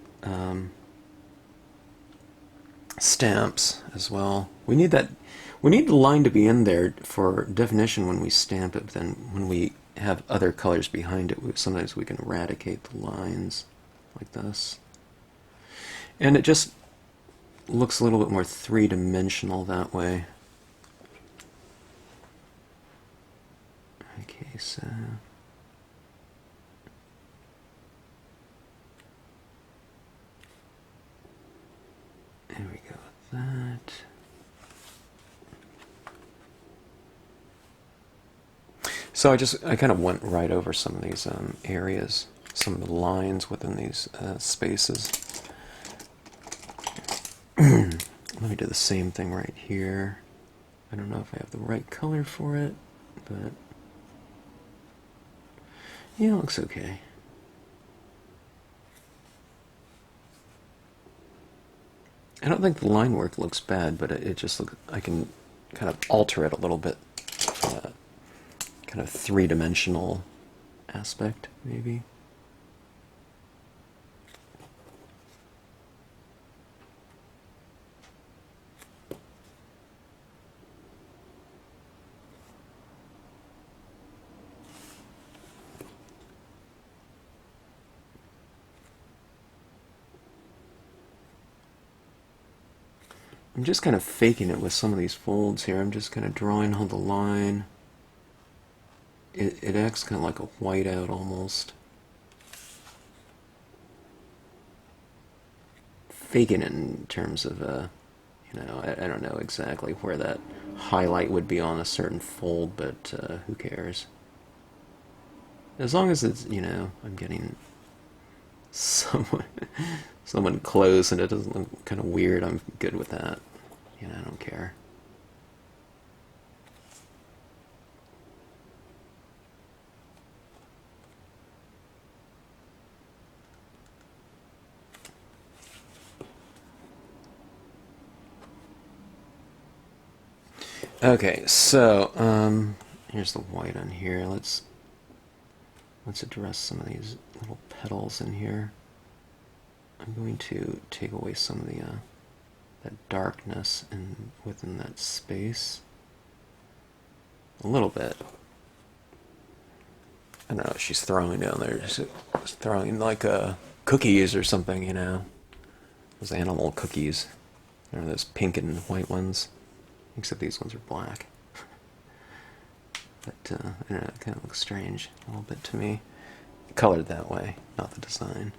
stamps as well. We need that. We need the line to be in there for definition when we stamp it. But then when we have other colors behind it, sometimes we can eradicate the lines like this, and it just looks a little bit more three-dimensional that way. Okay, so there we go with that. So I kind of went right over some of these areas, some of the lines within these spaces. Let me do the same thing right here. I don't know if I have the right color for it, but yeah, it looks okay. I don't think the line work looks bad, but it just looks, I can kind of alter it a little bit for that kind of three-dimensional aspect, maybe. I'm just kind of faking it with some of these folds here. I'm just kind of drawing on the line. It acts kind of like a whiteout almost. faking it in terms of, you know, I don't know exactly where that highlight would be on a certain fold, but who cares? As long as it's, you know, I'm getting someone close and it doesn't look kind of weird, I'm good with that. You know, I don't care. Okay, so here's the white on here. Let's address some of these little petals in here. I'm going to take away some of the that darkness within that space a little bit. I don't know what she's throwing down there. She's throwing like cookies or something, you know, those animal cookies. Or those pink and white ones. Except these ones are black. But, I don't know, it kind of looks strange a little bit to me. Colored that way, not the design.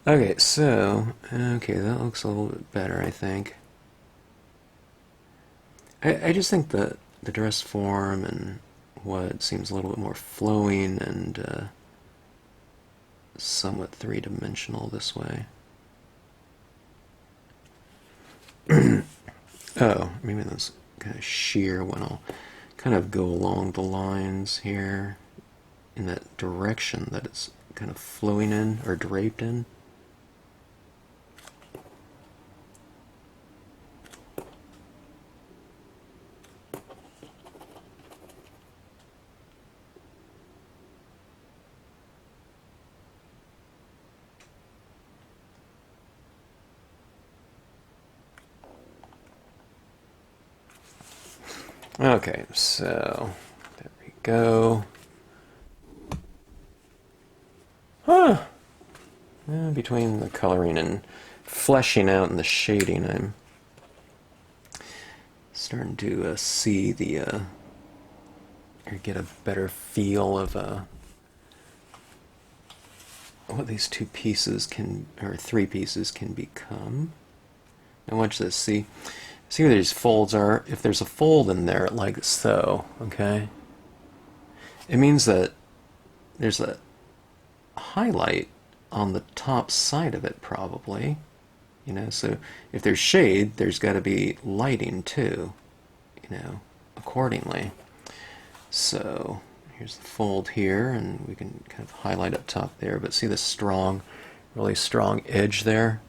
Okay, so, okay, that looks a little bit better, I think. I just think that the dress form and what seems a little bit more flowing and somewhat three-dimensional this way. Oh, maybe this kind of sheer one. I'll kind of go along the lines here in that direction that it's kind of flowing in or draped in. Okay, so there we go. Huh. Between the coloring and fleshing out and the shading, I'm starting to see the, or get a better feel of what these two pieces can, or three pieces can become. Now watch this, see where these folds are? If there's a fold in there like so, okay, it means that there's a highlight on the top side of it probably, you know, so if there's shade, there's got to be lighting too, you know, accordingly. So here's the fold here, and we can kind of highlight up top there, but see the strong, really strong edge there?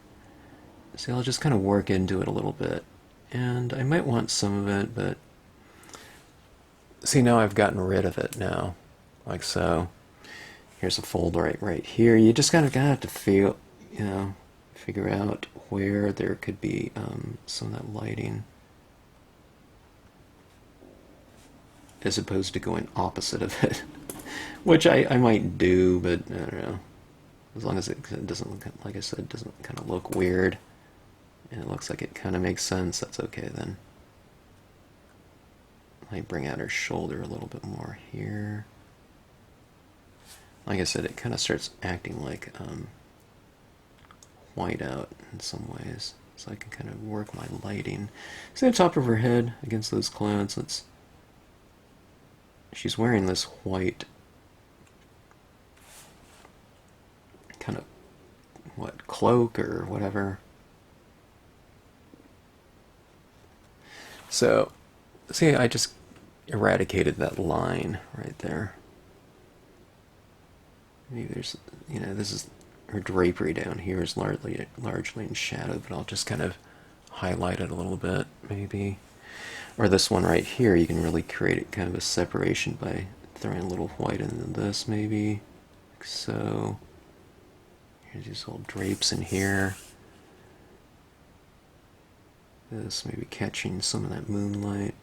See, I'll just kind of work into it a little bit. And I might want some of it, but see, now I've gotten rid of it now, like so. Here's a fold right here. You just kind of have to feel, you know, figure out where there could be some of that lighting, as opposed to going opposite of it, which I might do, but I don't know. As long as it doesn't look, like I said, doesn't kind of look weird, and it looks like it kind of makes sense, that's okay then. I might bring out her shoulder a little bit more here. Like I said, it kind of starts acting like white out in some ways, so I can kind of work my lighting. See the top of her head against those clouds? She's wearing this white kind of, what, cloak or whatever. So, see, I just eradicated that line right there. Maybe there's, you know, this is her drapery down here is largely in shadow, but I'll just kind of highlight it a little bit, maybe. Or this one right here, you can really create kind of a separation by throwing a little white into this, maybe. Like so. Here's these little drapes in here. This maybe catching some of that moonlight.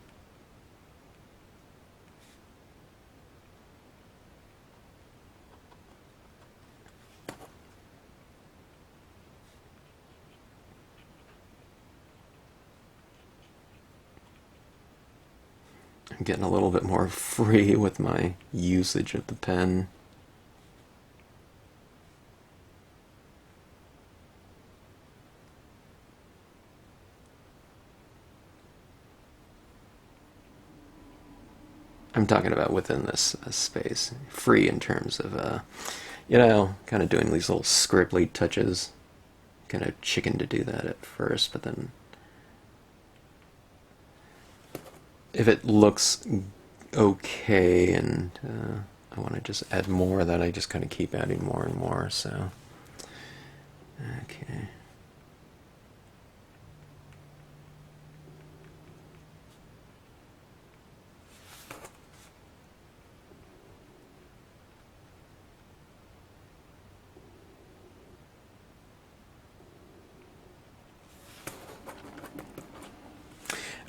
I'm getting a little bit more free with my usage of the pen. I'm talking about within this space. Free in terms of, you know, kind of doing these little scribbly touches. Kind of chicken to do that at first, but then if it looks okay and I want to just add more of that, I just kind of keep adding more and more, so okay.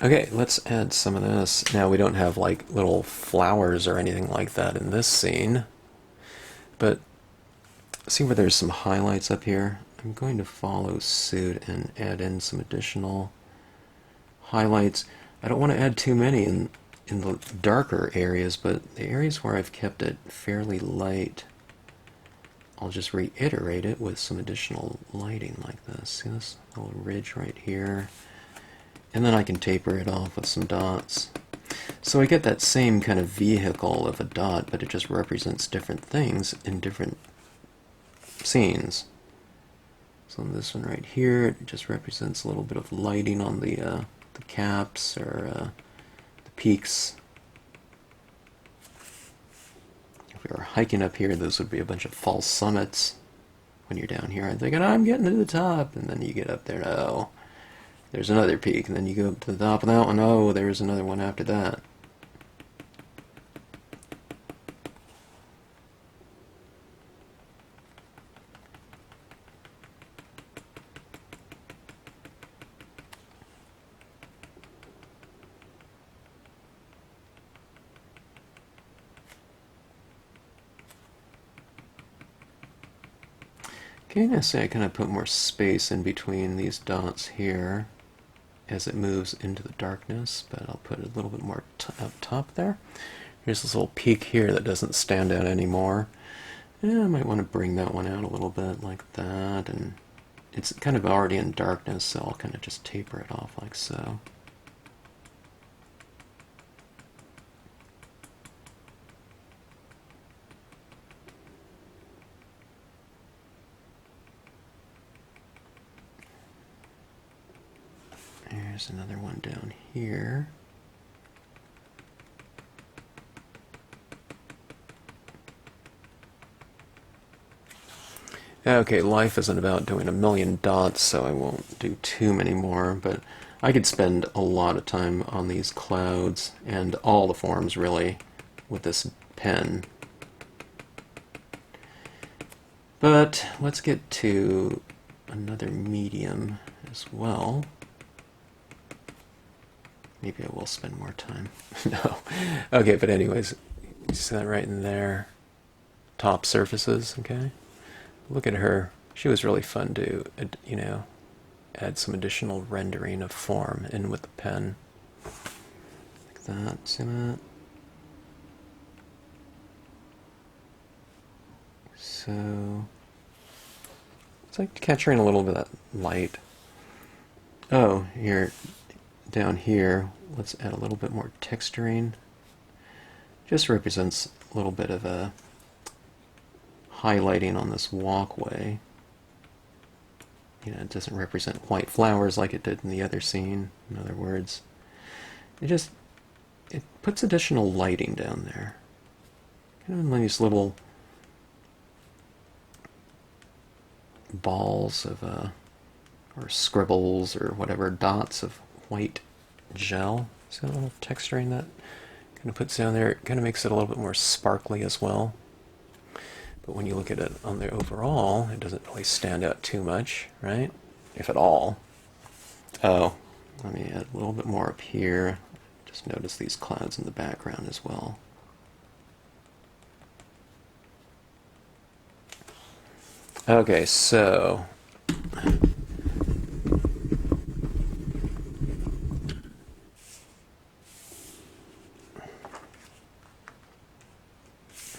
Okay, let's add some of this. Now we don't have like little flowers or anything like that in this scene, but see where there's some highlights up here? I'm going to follow suit and add in some additional highlights. I don't want to add too many in the darker areas, but the areas where I've kept it fairly light, I'll just reiterate it with some additional lighting like this. See this little ridge right here? And then I can taper it off with some dots. So I get that same kind of vehicle of a dot, but it just represents different things in different scenes. So this one right here, it just represents a little bit of lighting on the caps or the peaks. If we were hiking up here, those would be a bunch of false summits. When you're down here, I'm thinking, I'm getting to the top, and then you get up there, oh, there's another peak, and then you go up to the top of that one, oh, there's another one after that. Okay, now say I kind of put more space in between these dots here as it moves into the darkness, but I'll put a little bit more up top there. Here's this little peak here that doesn't stand out anymore. Yeah, I might want to bring that one out a little bit like that, and it's kind of already in darkness, so I'll kind of just taper it off like so. There's another one down here. Okay, life isn't about doing a million dots, so I won't do too many more, but I could spend a lot of time on these clouds and all the forms, really, with this pen. But let's get to another medium as well. Maybe I will spend more time. No. Okay, but anyways, you see that right in there? Top surfaces, okay? Look at her. She was really fun to, you know, add some additional rendering of form in with the pen. Like that, see that? So, it's like capturing a little bit of that light. Oh, here. Down here, let's add a little bit more texturing. Just represents a little bit of a highlighting on this walkway. You know, it doesn't represent white flowers like it did in the other scene, in other words. It puts additional lighting down there. Kind of these little balls of, or scribbles or whatever, dots of white gel. See that little texturing that kind of puts down there? It kind of makes it a little bit more sparkly as well. But when you look at it on the overall, it doesn't really stand out too much, right? If at all. Oh, let me add a little bit more up here. Just notice these clouds in the background as well. Okay, so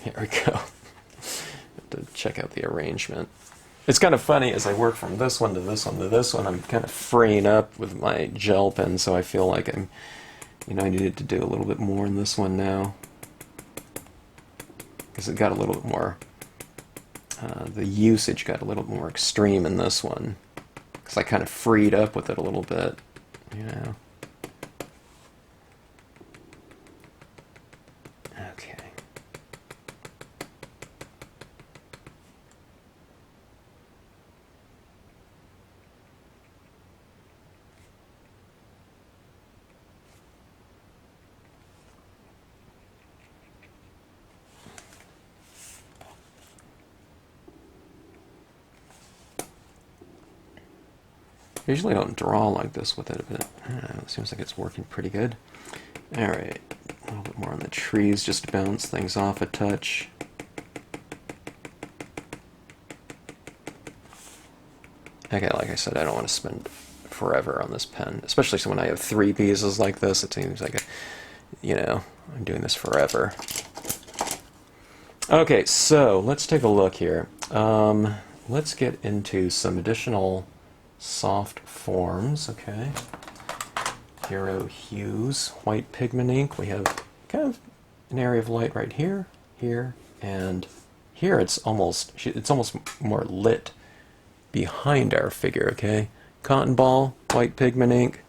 here we go. Have to check out the arrangement. It's kind of funny as I work from this one to this one to this one, I'm kind of freeing up with my gel pen, so I feel like I needed to do a little bit more in this one now. because it got a little bit more, the usage got a little more extreme in this one, because I kind of freed up with it a little bit, you know. Okay. I usually don't draw like this with it, but I don't know, it seems like it's working pretty good. Alright, a little bit more on the trees, just to bounce things off a touch. Okay, like I said, I don't want to spend forever on this pen, especially when I have 3 pieces like this. It seems like, you know, I'm doing this forever. Okay, so let's take a look here. Let's get into some additional soft forms, okay. Hero hues, white pigment ink. We have kind of an area of light right here, here, and here it's almost more lit behind our figure, okay. Cotton ball, white pigment ink.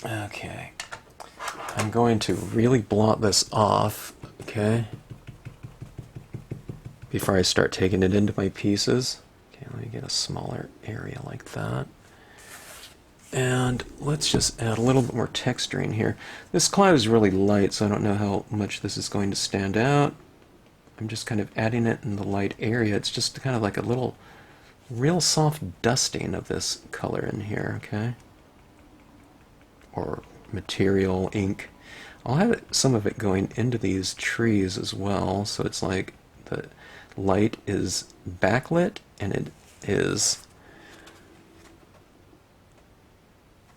Okay. I'm going to really blot this off, okay, before I start taking it into my pieces. Okay, let me get a smaller area like that. And let's just add a little bit more texturing here. This cloud is really light, so I don't know how much this is going to stand out. I'm just kind of adding it in the light area. It's just kind of like a little, real soft dusting of this color in here, okay? Or material, ink. I'll have some of it going into these trees as well, so it's like the light is backlit and it is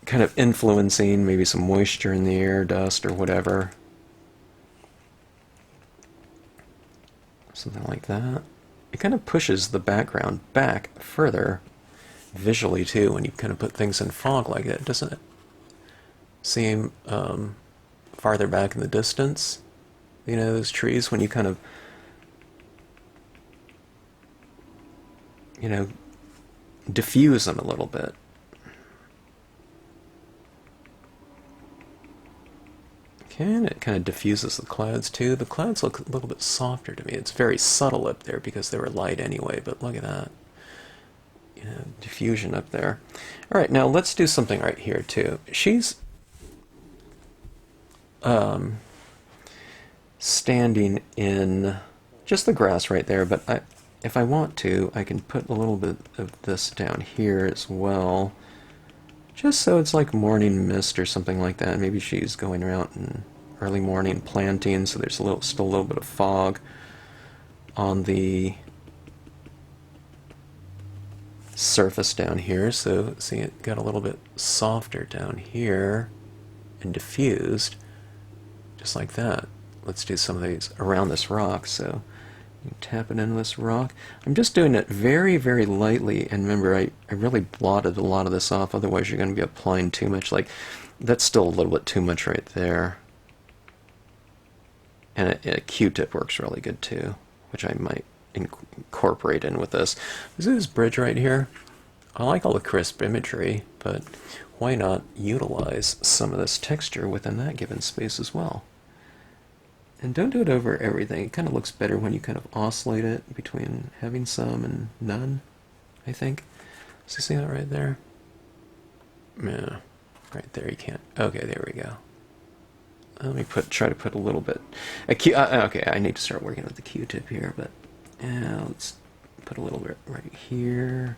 kind of influencing maybe some moisture in the air, dust or whatever. Something like that. It kind of pushes the background back further visually too when you kind of put things in fog like that, doesn't it? Seem farther back in the distance, you know, those trees, when you kind of, you know, diffuse them a little bit. Okay, and it kind of diffuses the clouds too. The clouds look a little bit softer to me. It's very subtle up there because they were light anyway, but look at that. You know, diffusion up there. All right, now let's do something right here too. She's standing in just the grass right there, but if I want to, I can put a little bit of this down here as well, just so it's like morning mist or something like that. Maybe she's going around in early morning planting, so there's still a little bit of fog on the surface down here. So see, it got a little bit softer down here and diffused, just like that. Let's do some of these around this rock. So you tap it into this rock. I'm just doing it very, very lightly, and remember, I really blotted a lot of this off, otherwise you're going to be applying too much. Like, that's still a little bit too much right there. And a Q-tip works really good too, which I might incorporate in with this. This is this bridge right here. I like all the crisp imagery, but why not utilize some of this texture within that given space as well? And don't do it over everything. It kind of looks better when you kind of oscillate it between having some and none, I think. So you see that right there? Yeah, right there you can't. Okay, there we go. Let me try to put a little bit. Okay, I need to start working with the Q-tip here, but yeah, let's put a little bit right here.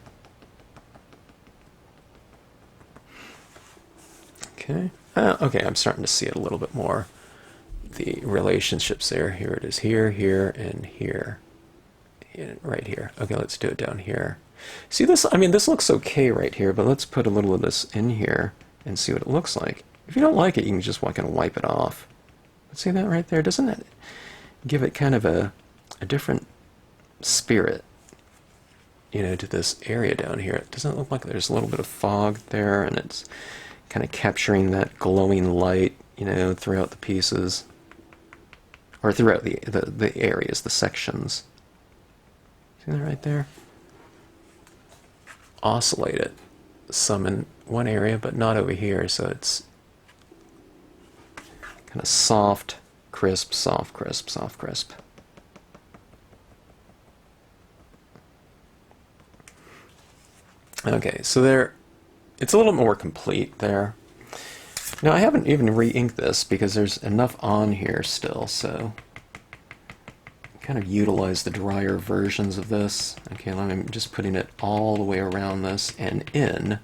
Okay. Okay, I'm starting to see it a little bit more. The relationships there. Here it is, here, here, and here. And right here. Okay, let's do it down here. See this? I mean, this looks okay right here, but let's put a little of this in here and see what it looks like. If you don't like it, you can just kind of wipe it off. But see that right there? Doesn't that give it kind of a different spirit, you know, to this area down here? It doesn't look like there's a little bit of fog there, and it's kind of capturing that glowing light you know, throughout the pieces. Or throughout the areas, the sections. See that right there? Oscillate it. Some in one area, but not over here, so it's kind of soft, crisp, soft, crisp, soft, crisp. Okay, so there, it's a little more complete there. Now I haven't even re-inked this because there's enough on here still, so kind of utilize the drier versions of this. Okay, I'm just putting it all the way around this and in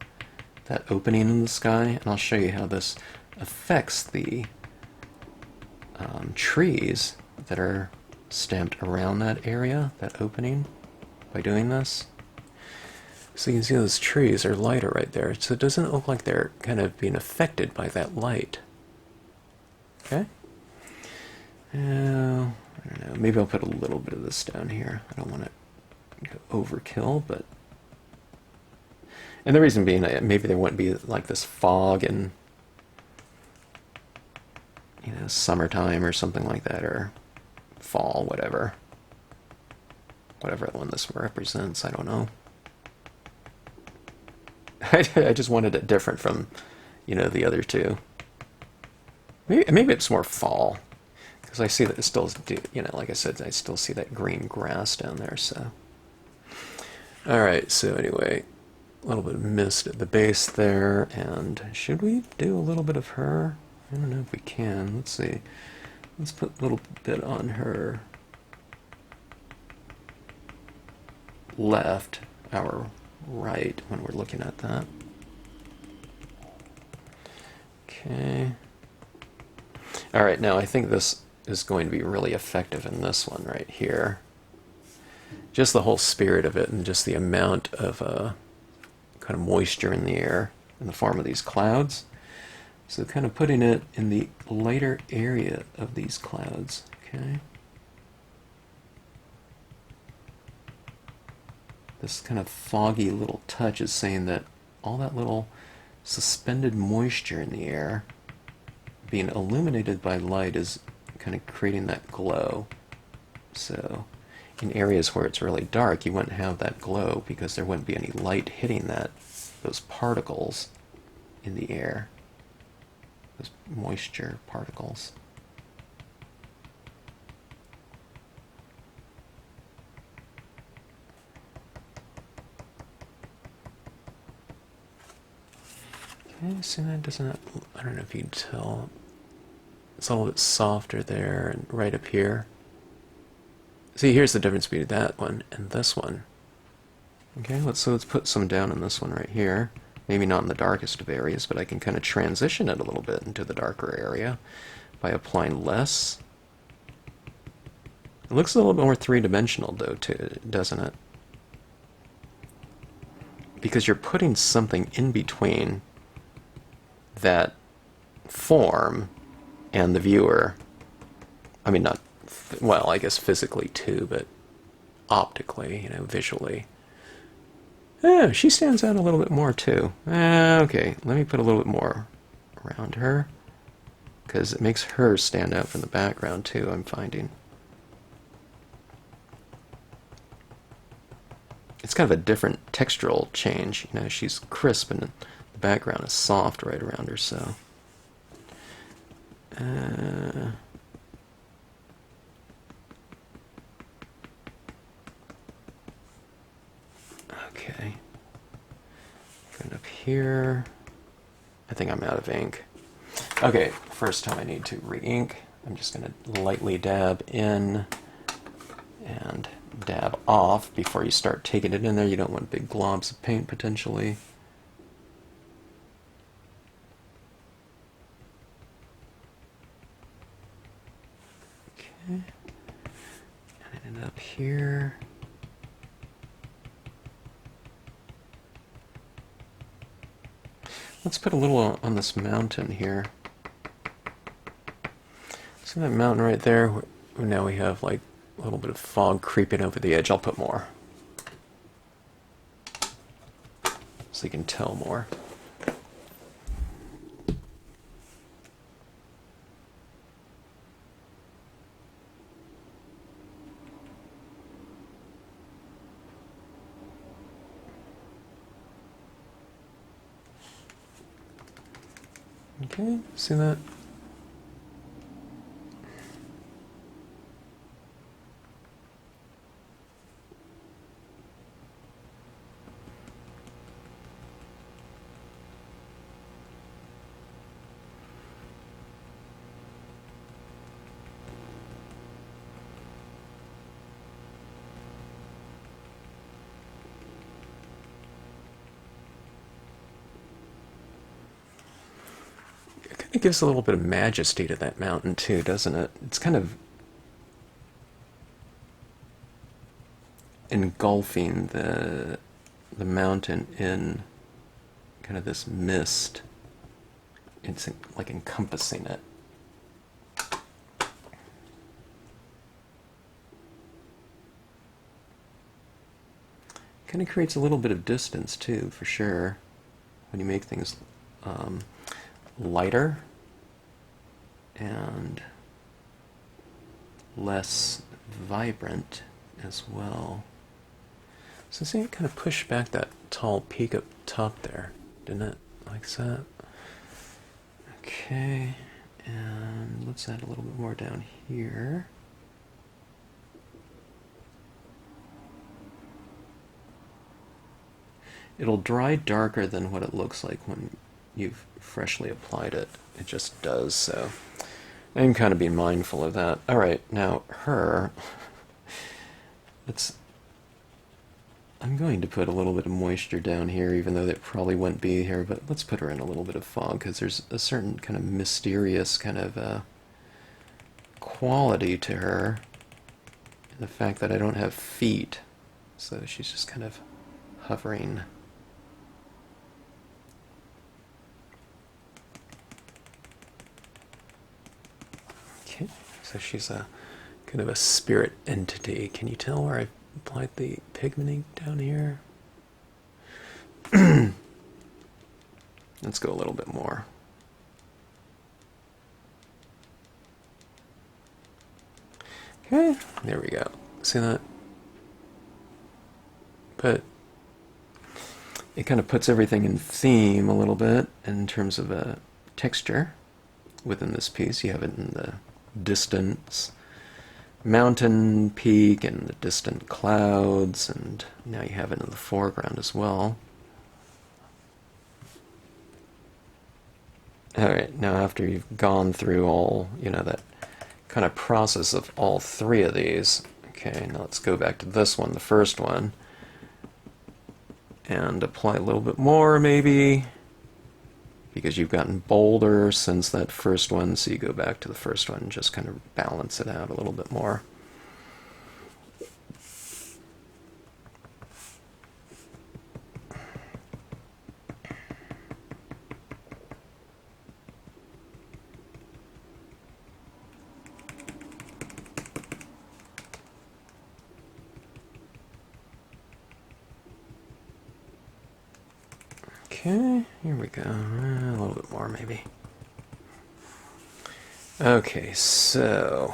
that opening in the sky, and I'll show you how this affects the trees that are stamped around that area, that opening, by doing this. So you can see those trees are lighter right there, so it doesn't look like they're kind of being affected by that light. Okay? Now, I don't know, maybe I'll put a little bit of this down here. I don't want to go overkill, but... And the reason being, maybe there wouldn't be like this fog in, you know, summertime or something like that, or fall, whatever. Whatever one this represents, I don't know. I just wanted it different from, you know, the other two. Maybe it's more fall. Because I see that it still, you know, like I said, I still see that green grass down there, so. Alright, so anyway, a little bit of mist at the base there, and should we do a little bit of her? I don't know if we can. Let's see. Let's put a little bit on her left, our right, when we're looking at that. Okay. Alright, now I think this is going to be really effective in this one right here. Just the whole spirit of it and just the amount of kind of moisture in the air in the form of these clouds. So kind of putting it in the lighter area of these clouds. Okay. This kind of foggy little touch is saying that all that little suspended moisture in the air being illuminated by light is kind of creating that glow. So in areas where it's really dark, you wouldn't have that glow because there wouldn't be any light hitting those particles in the air, those moisture particles. Okay, see that doesn't, I don't know if you can tell. It's a little bit softer there and right up here. See, here's the difference between that one and this one. Okay, let's put some down in this one right here. Maybe not in the darkest of areas, but I can kind of transition it a little bit into the darker area by applying less. It looks a little bit more three-dimensional though, too, doesn't it? Because you're putting something in between that form and the viewer. I mean, not, well, I guess physically too, but optically, you know, visually. Yeah, she stands out a little bit more too. Okay, let me put a little bit more around her, because it makes her stand out from the background too, I'm finding. It's kind of a different textural change, you know, she's crisp and the background is soft right around her, so. Okay. Going up here. I think I'm out of ink. Okay, first time I need to re-ink. I'm just going to lightly dab in and dab off before you start taking it in there. You don't want big globs of paint potentially. Okay. And then up here. Let's put a little on this mountain here. See that mountain right there? Now we have like a little bit of fog creeping over the edge. I'll put more, so you can tell more. Okay, see that? It gives a little bit of majesty to that mountain too, doesn't it? It's kind of engulfing the mountain in kind of this mist. It's like encompassing it. Kind of creates a little bit of distance too, for sure, when you make things lighter and less vibrant as well. So see, it kind of pushed back that tall peak up top there, didn't it? Like that. Okay, and let's add a little bit more down here. It'll dry darker than what it looks like when you've freshly applied it. It just does, so I'm kind of being mindful of that. Alright, now her, I'm going to put a little bit of moisture down here, even though that probably wouldn't be here, but let's put her in a little bit of fog, because there's a certain kind of mysterious kind of quality to her. The fact that I don't have feet, so she's just kind of hovering. Okay, so she's a kind of a spirit entity. Can you tell where I've applied the pigmenting down here? Let's go a little bit more. Okay, there we go. See that? But it kind of puts everything in theme a little bit in terms of a texture within this piece. You have it in the distance mountain peak and the distant clouds, and now you have it in the foreground as well. Alright, now after you've gone through all, that kind of process of all three of these, okay, now let's go back to this one, the first one, and apply a little bit more maybe, because you've gotten bolder since that first one, so you go back to the first one and just kind of balance it out a little bit more. Okay, here we go. A little bit more, maybe. Okay, so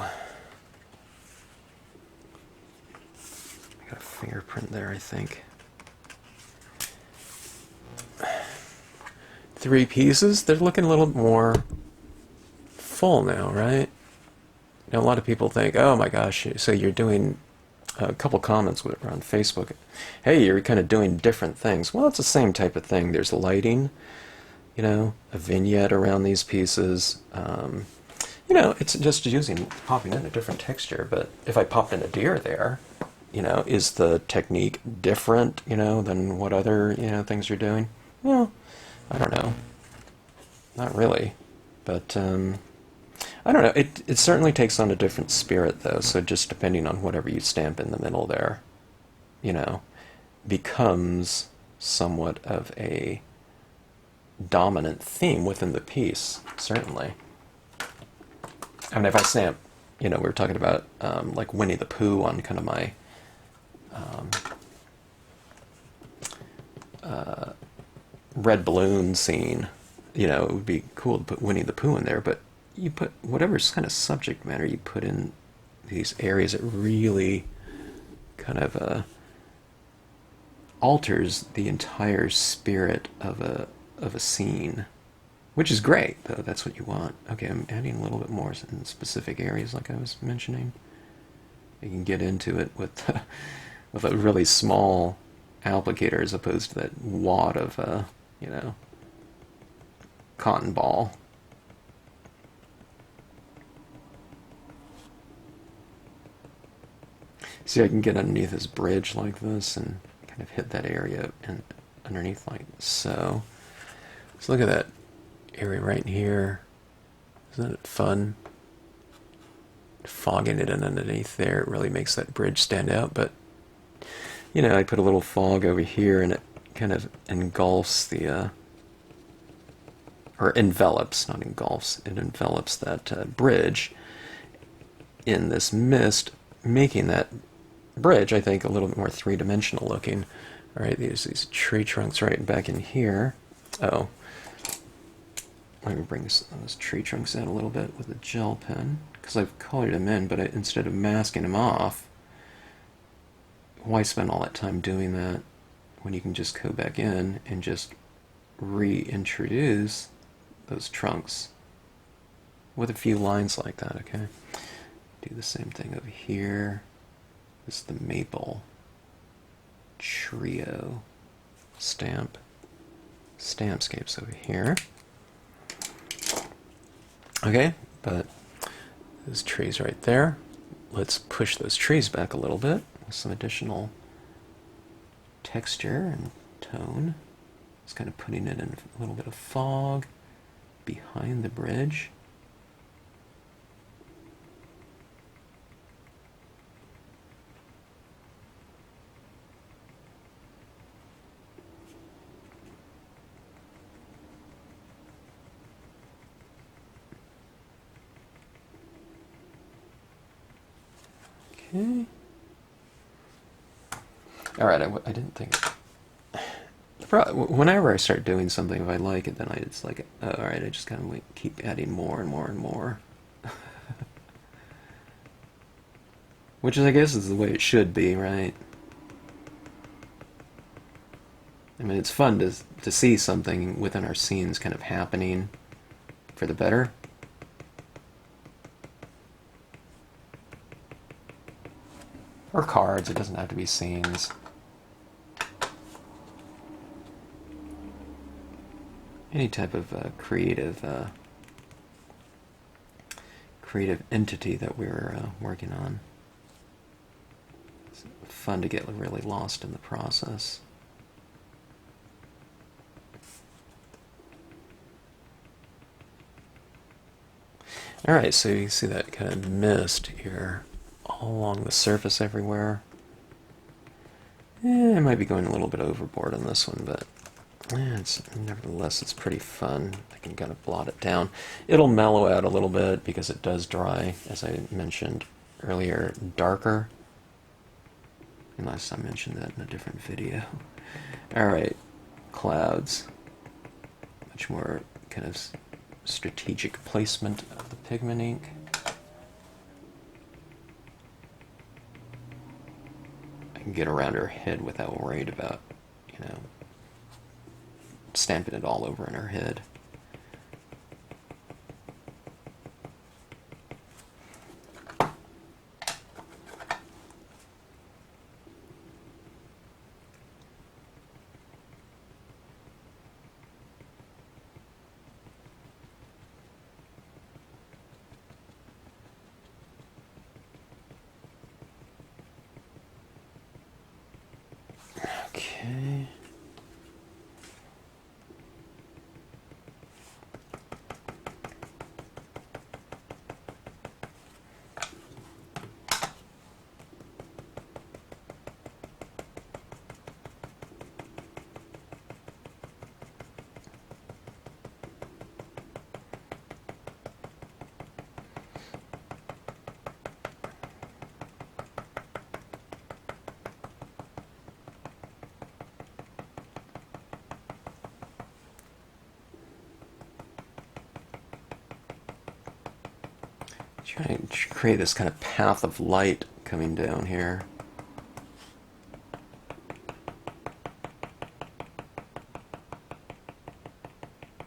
I got a fingerprint there, I think. 3 pieces. They're looking a little more full now, right? Now, a lot of people think, oh my gosh, so you're doing a couple comments on Facebook. Hey, you're kind of doing different things. Well, it's the same type of thing. There's lighting, a vignette around these pieces. It's just popping in a different texture. But if I popped in a deer there, is the technique different, than what other, things you're doing? Well, I don't know. Not really. But, I don't know. It certainly takes on a different spirit, though. So just depending on whatever you stamp in the middle there, becomes somewhat of a dominant theme within the piece, certainly. I mean, if I stamp, we were talking about like Winnie the Pooh on kind of my red balloon scene, it would be cool to put Winnie the Pooh in there, but you put whatever kind of subject matter you put in these areas, it really kind of alters the entire spirit of a scene. which is great, though. That's what you want. Okay, I'm adding a little bit more in specific areas, like I was mentioning. You can get into it with with a really small applicator as opposed to that wad of you know, cotton ball. See, I can get underneath this bridge like this and kind of hit that area and underneath like so. So look at that area right here. Isn't it fun? Fogging it in underneath there, it really makes that bridge stand out. But, you know, I put a little fog over here and it kind of engulfs the, or envelops, not engulfs, it envelops that bridge in this mist, making that bridge, I think, a little bit more three-dimensional looking. All right, there's these tree trunks right back in here. Oh, let me bring those tree trunks out a little bit with a gel pen, because I've colored them in, but instead of masking them off, why spend all that time doing that when you can just go back in and just reintroduce those trunks with a few lines like that, okay? Do the same thing over here. This is the maple trio Stampscapes over here. Okay, but those trees right there. Let's push those trees back a little bit with some additional texture and tone. Just kind of putting it in a little bit of fog behind the bridge. Okay. All right, I didn't think. Whenever I start doing something, if I like it, then it's like, all right, I just kind of like keep adding more and more and more. Which is, I guess, is the way it should be, right? I mean, it's fun to see something within our scenes kind of happening for the better. Or cards, it doesn't have to be scenes. Any type of creative entity that we're working on. It's fun to get really lost in the process. Alright, so you can see that kind of mist here all along the surface everywhere. I might be going a little bit overboard on this one, but nevertheless, it's pretty fun. I can kind of blot it down. It'll mellow out a little bit because it does dry, as I mentioned earlier, darker. Unless I mentioned that in a different video. Alright, clouds. Much more kind of strategic placement of the pigment ink. I can get around her head without worried about, you know, stamping it all over in her head. Okay. Trying to create this kind of path of light coming down here.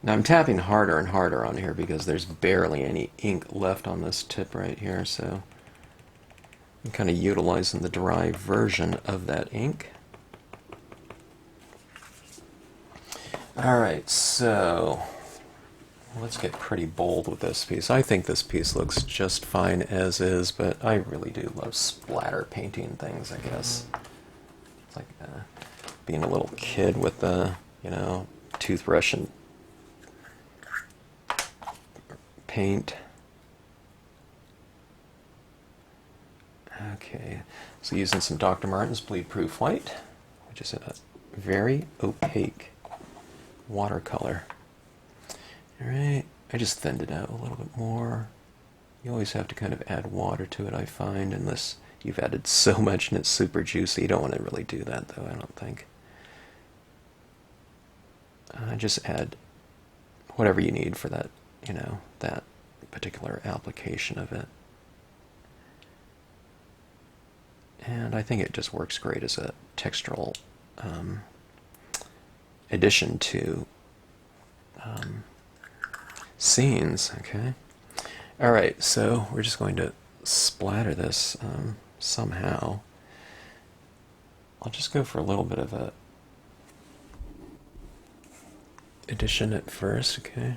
Now I'm tapping harder and harder on here because there's barely any ink left on this tip right here, so I'm kind of utilizing the dry version of that ink. Alright, so let's get pretty bold with this piece. I think this piece looks just fine as is, but I really do love splatter painting things, I guess. It's like being a little kid with the, you know, toothbrush and paint. Okay, so using some Dr. Martin's Bleed Proof White, which is a very opaque watercolor. Alright, I just thinned it out a little bit more. You always have to kind of add water to it, I find, unless you've added so much and it's super juicy. You don't want to really do that, though, I don't think. Just add whatever you need for that, you know, that particular application of it. And I think it just works great as a textural addition to scenes. Okay. All right, so we're just going to splatter this somehow. I'll just go for a little bit of a addition at first. Okay.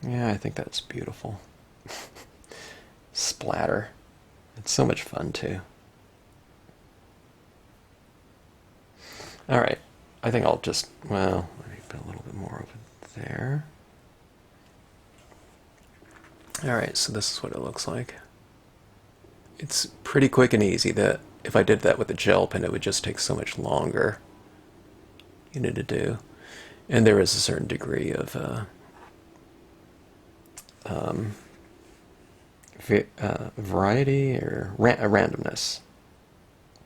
Yeah, I think that's beautiful. Splatter. It's so much fun, too. Alright, I think I'll just, well, let me put a little bit more over there. Alright, so this is what it looks like. It's pretty quick and easy. That if I did that with a gel pen, it would just take so much longer, you know, to do. And there is a certain degree of variety or randomness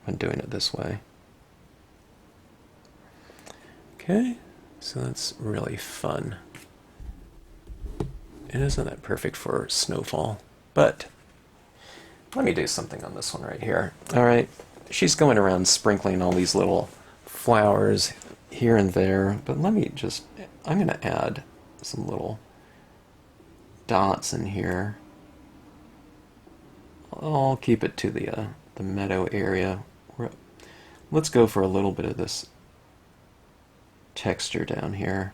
when doing it this way. Okay, so that's really fun. And isn't that perfect for snowfall? But let me do something on this one right here. All right, she's going around sprinkling all these little flowers here and there, but let me just, I'm going to add some little dots in here. I'll keep it to the meadow area. Let's go for a little bit of this texture down here.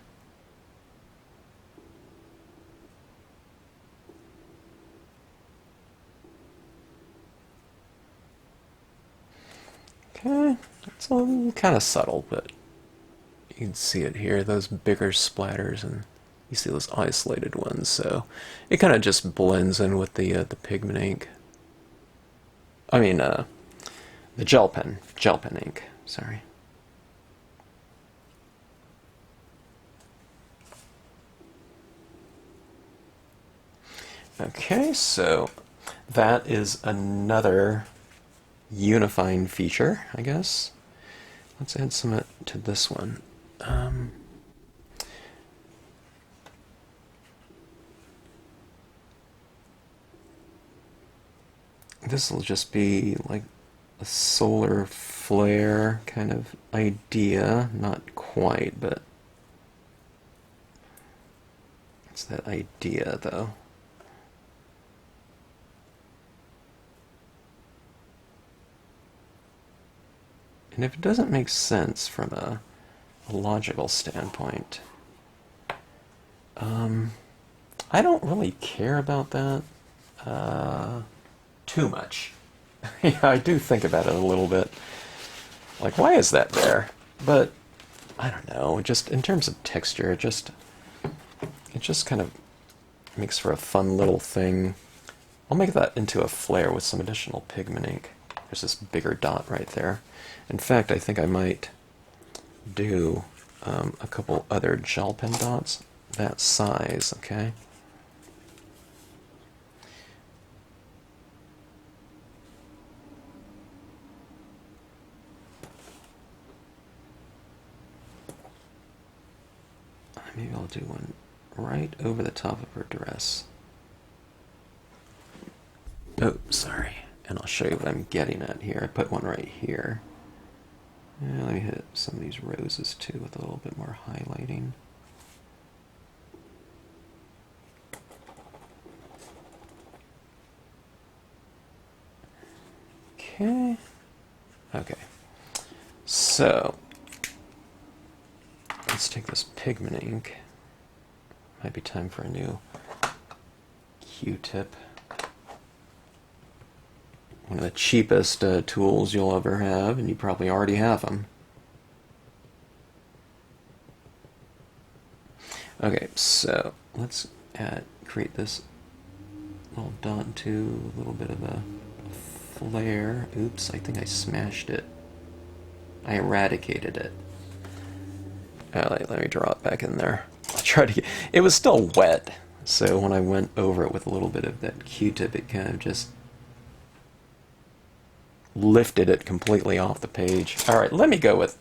Okay, it's kind of subtle, but you can see it here, those bigger splatters, and you see those isolated ones, so it kind of just blends in with the pigment ink. I mean, the gel pen ink, sorry. Okay, so that is another unifying feature, I guess. Let's add some to this one. This will just be like a solar flare kind of idea, not quite, but it's that idea though. And if it doesn't make sense from a logical standpoint, I don't really care about that too much. Yeah, I do think about it a little bit. Like, why is that there? But I don't know. Just in terms of texture, it just kind of makes for a fun little thing. I'll make that into a flare with some additional pigment ink. There's this bigger dot right there. In fact, I think I might do a couple other gel pen dots that size, okay? Maybe I'll do one right over the top of her dress. Oh, sorry. And I'll show you what I'm getting at here. I put one right here. Yeah, let me hit some of these roses too with a little bit more highlighting. Okay. Okay. So, let's take this pigment ink. Might be time for a new Q-tip. One of the cheapest tools you'll ever have, and you probably already have them. Okay, so let's create this little dot to a little bit of a flare. Oops, I think I smashed it. I eradicated it. Let me draw it back in there. I tried to get... It was still wet, so when I went over it with a little bit of that Q-tip, it kind of just lifted it completely off the page. Alright, let me go with...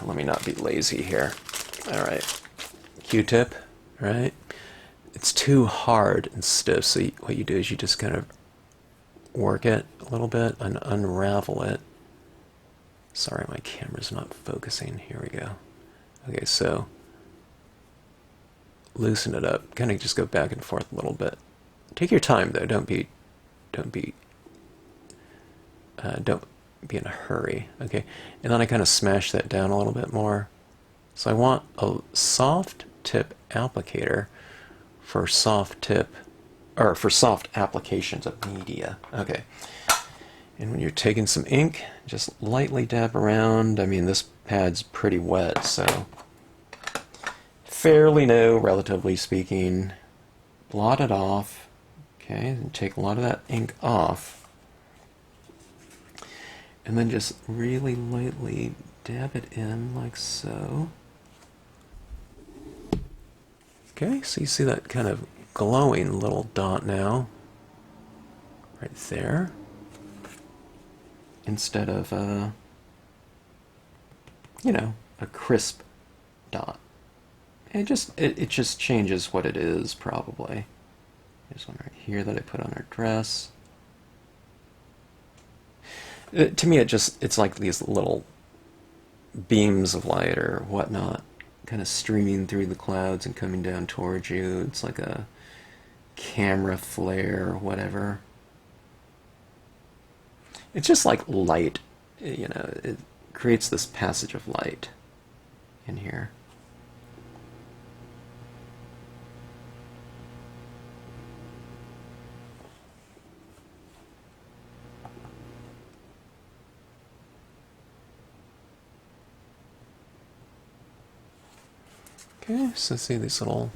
Let me not be lazy here. Alright. Q-tip, right? It's too hard and stiff, so what you do is you just kind of work it a little bit and unravel it. Sorry, my camera's not focusing. Here we go. Okay, so loosen it up. Kind of just go back and forth a little bit. Take your time though. Don't be in a hurry. Okay, and then I kind of smash that down a little bit more. So I want a soft tip applicator for soft tip, or for soft applications of media. Okay. And when you're taking some ink, just lightly dab around. I mean, this pad's pretty wet, so fairly new, relatively speaking. Blot it off. Okay, and take a lot of that ink off. And then just really lightly dab it in like so. Okay, so you see that kind of glowing little dot now, right there, instead of you know, a crisp dot. It just changes what it is, probably. There's one right here that I put on her dress. To me, it's like these little beams of light or whatnot, kind of streaming through the clouds and coming down towards you. It's like a camera flare or whatever. It's just like light, you know, it creates this passage of light in here. Okay, so see these little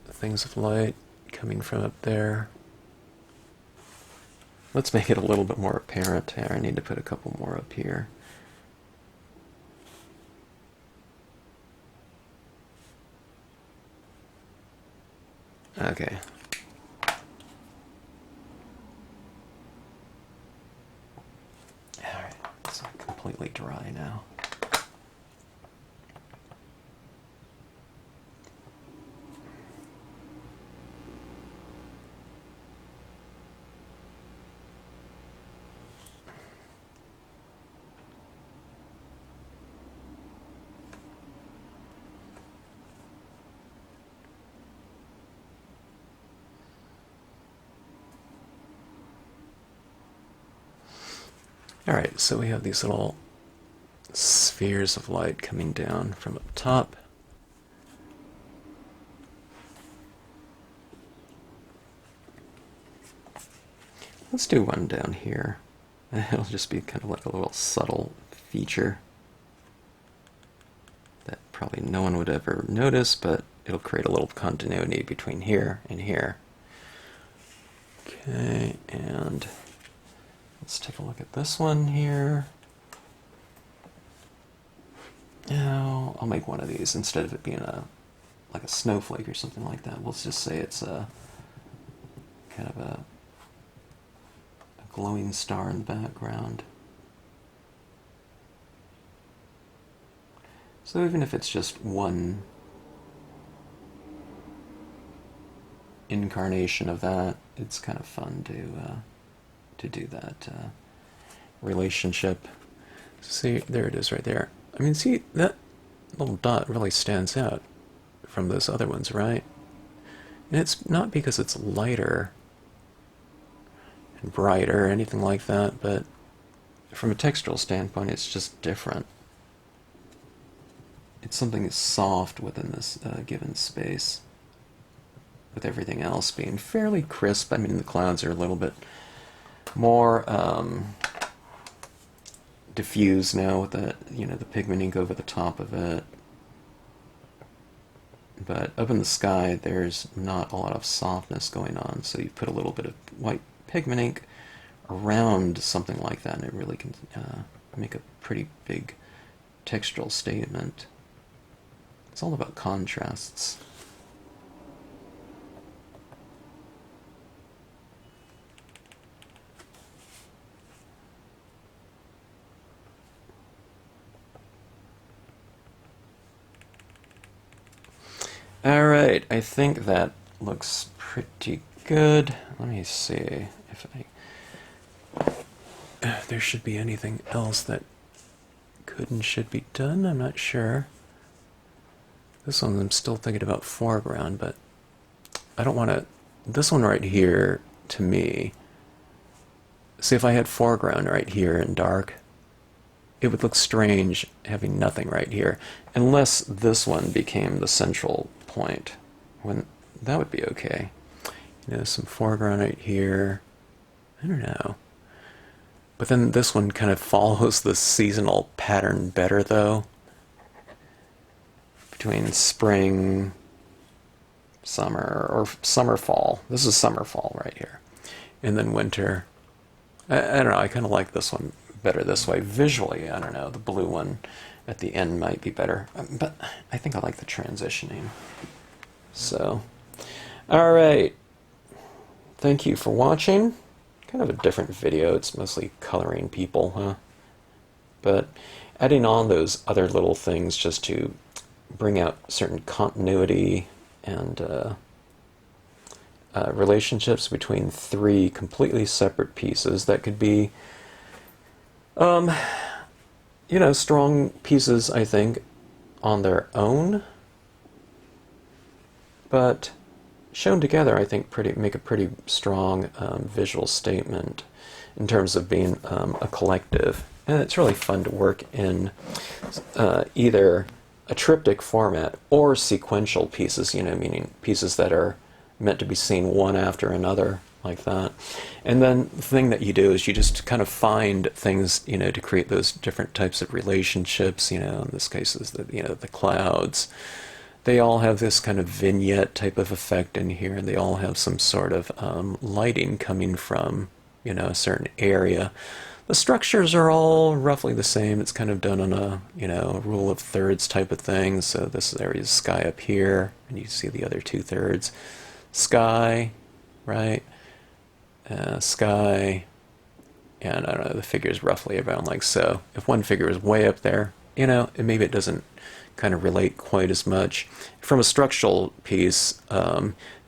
things of light coming from up there. Let's make it a little bit more apparent here. I need to put a couple more up here. Okay. Alright, it's completely dry now. Alright, so we have these little spheres of light coming down from up top. Let's do one down here. It'll just be kind of like a little subtle feature that probably no one would ever notice, but it'll create a little continuity between here and here. Okay, and let's take a look at this one here. Now, I'll make one of these instead of it being like a snowflake or something like that. We'll just say it's a kind of a glowing star in the background. So even if it's just one incarnation of that, it's kind of fun to do that relationship. See, there it is right there. I mean, see, that little dot really stands out from those other ones, right? And it's not because it's lighter and brighter or anything like that, but from a textural standpoint, it's just different. It's something that's soft within this given space, with everything else being fairly crisp. I mean, the clouds are a little bit more diffused now with the, the pigment ink over the top of it. But up in the sky, there's not a lot of softness going on, so you put a little bit of white pigment ink around something like that, and it really can make a pretty big textural statement. It's all about contrasts. Alright, I think that looks pretty good. Let me see if there should be anything else that could and should be done. I'm not sure. This one I'm still thinking about foreground, but I don't want to... This one right here, to me, see, if I had foreground right here in dark, it would look strange having nothing right here, unless this one became the central point. When that would be okay. Some foreground right here. I don't know. But then this one kind of follows the seasonal pattern better, though. Between spring, summer, or summer, fall. This is summer, fall right here. And then winter. I don't know, I kind of like this one better this way. Visually, I don't know, the blue one at the end might be better. But I think I like the transitioning. So, alright. Thank you for watching. Kind of a different video. It's mostly coloring people, huh? But adding on those other little things just to bring out certain continuity and relationships between three completely separate pieces that could be, strong pieces, I think, on their own, but shown together, I think, make a pretty strong visual statement in terms of being a collective. And it's really fun to work in either a triptych format or sequential pieces, meaning pieces that are meant to be seen one after another, like that. And then the thing that you do is you just kind of find things, to create those different types of relationships, in this case is the clouds. They all have this kind of vignette type of effect in here, and they all have some sort of lighting coming from, a certain area. The structures are all roughly the same. It's kind of done on a, rule of thirds type of thing. So this area is sky up here, and you see the other 2/3. Sky, right? Sky, and I don't know, the figure is roughly around like so. If one figure is way up there, maybe it doesn't kind of relate quite as much. From a structural piece,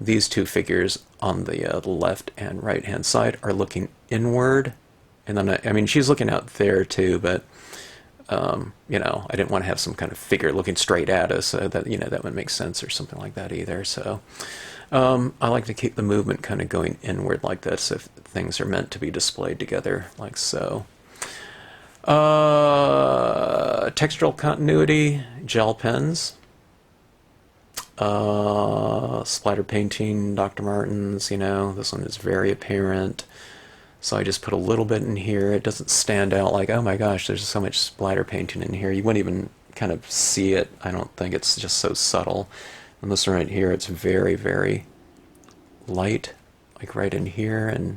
these two figures on the left and right hand side are looking inward, and then I mean she's looking out there too, but I didn't want to have some kind of figure looking straight at us, that that would make sense or something like that either. So I like to keep the movement kind of going inward like this if things are meant to be displayed together like so. Textural continuity, gel pens, splatter painting, Dr. Martens, this one is very apparent. So I just put a little bit in here. It doesn't stand out like, oh my gosh, there's so much splatter painting in here. You wouldn't even kind of see it. I don't think it's just so subtle. And this one right here, it's very, very light, like right in here. And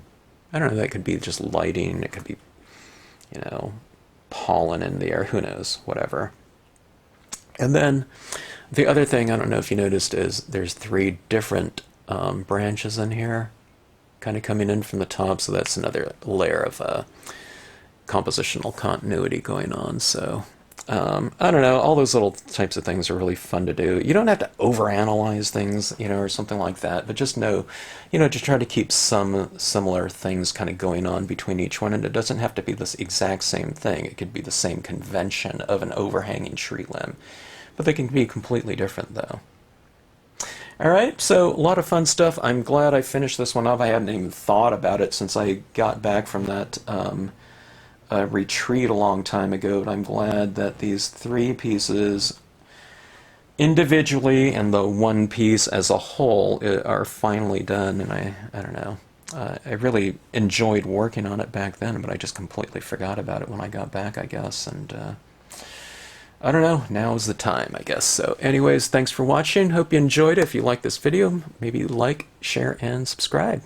I don't know, that could be just lighting. It could be, pollen in the air, who knows, whatever. And then the other thing, I don't know if you noticed, is there's 3 different branches in here kind of coming in from the top, so that's another layer of compositional continuity going on. So I don't know, all those little types of things are really fun to do. You don't have to overanalyze things, you know, or something like that, but just know, you know, just try to keep some similar things kind of going on between each one, and it doesn't have to be this exact same thing. It could be the same convention of an overhanging tree limb, but they can be completely different, though. All right, so a lot of fun stuff. I'm glad I finished this one off. I hadn't even thought about it since I got back from that retreat a long time ago, but I'm glad that these three pieces individually and the one piece as a whole are finally done. And I don't know, I really enjoyed working on it back then, but I just completely forgot about it when I got back, I guess. And I don't know, now is the time, I guess. So anyways, thanks for watching. Hope you enjoyed it. If you like this video, maybe like, share, and subscribe.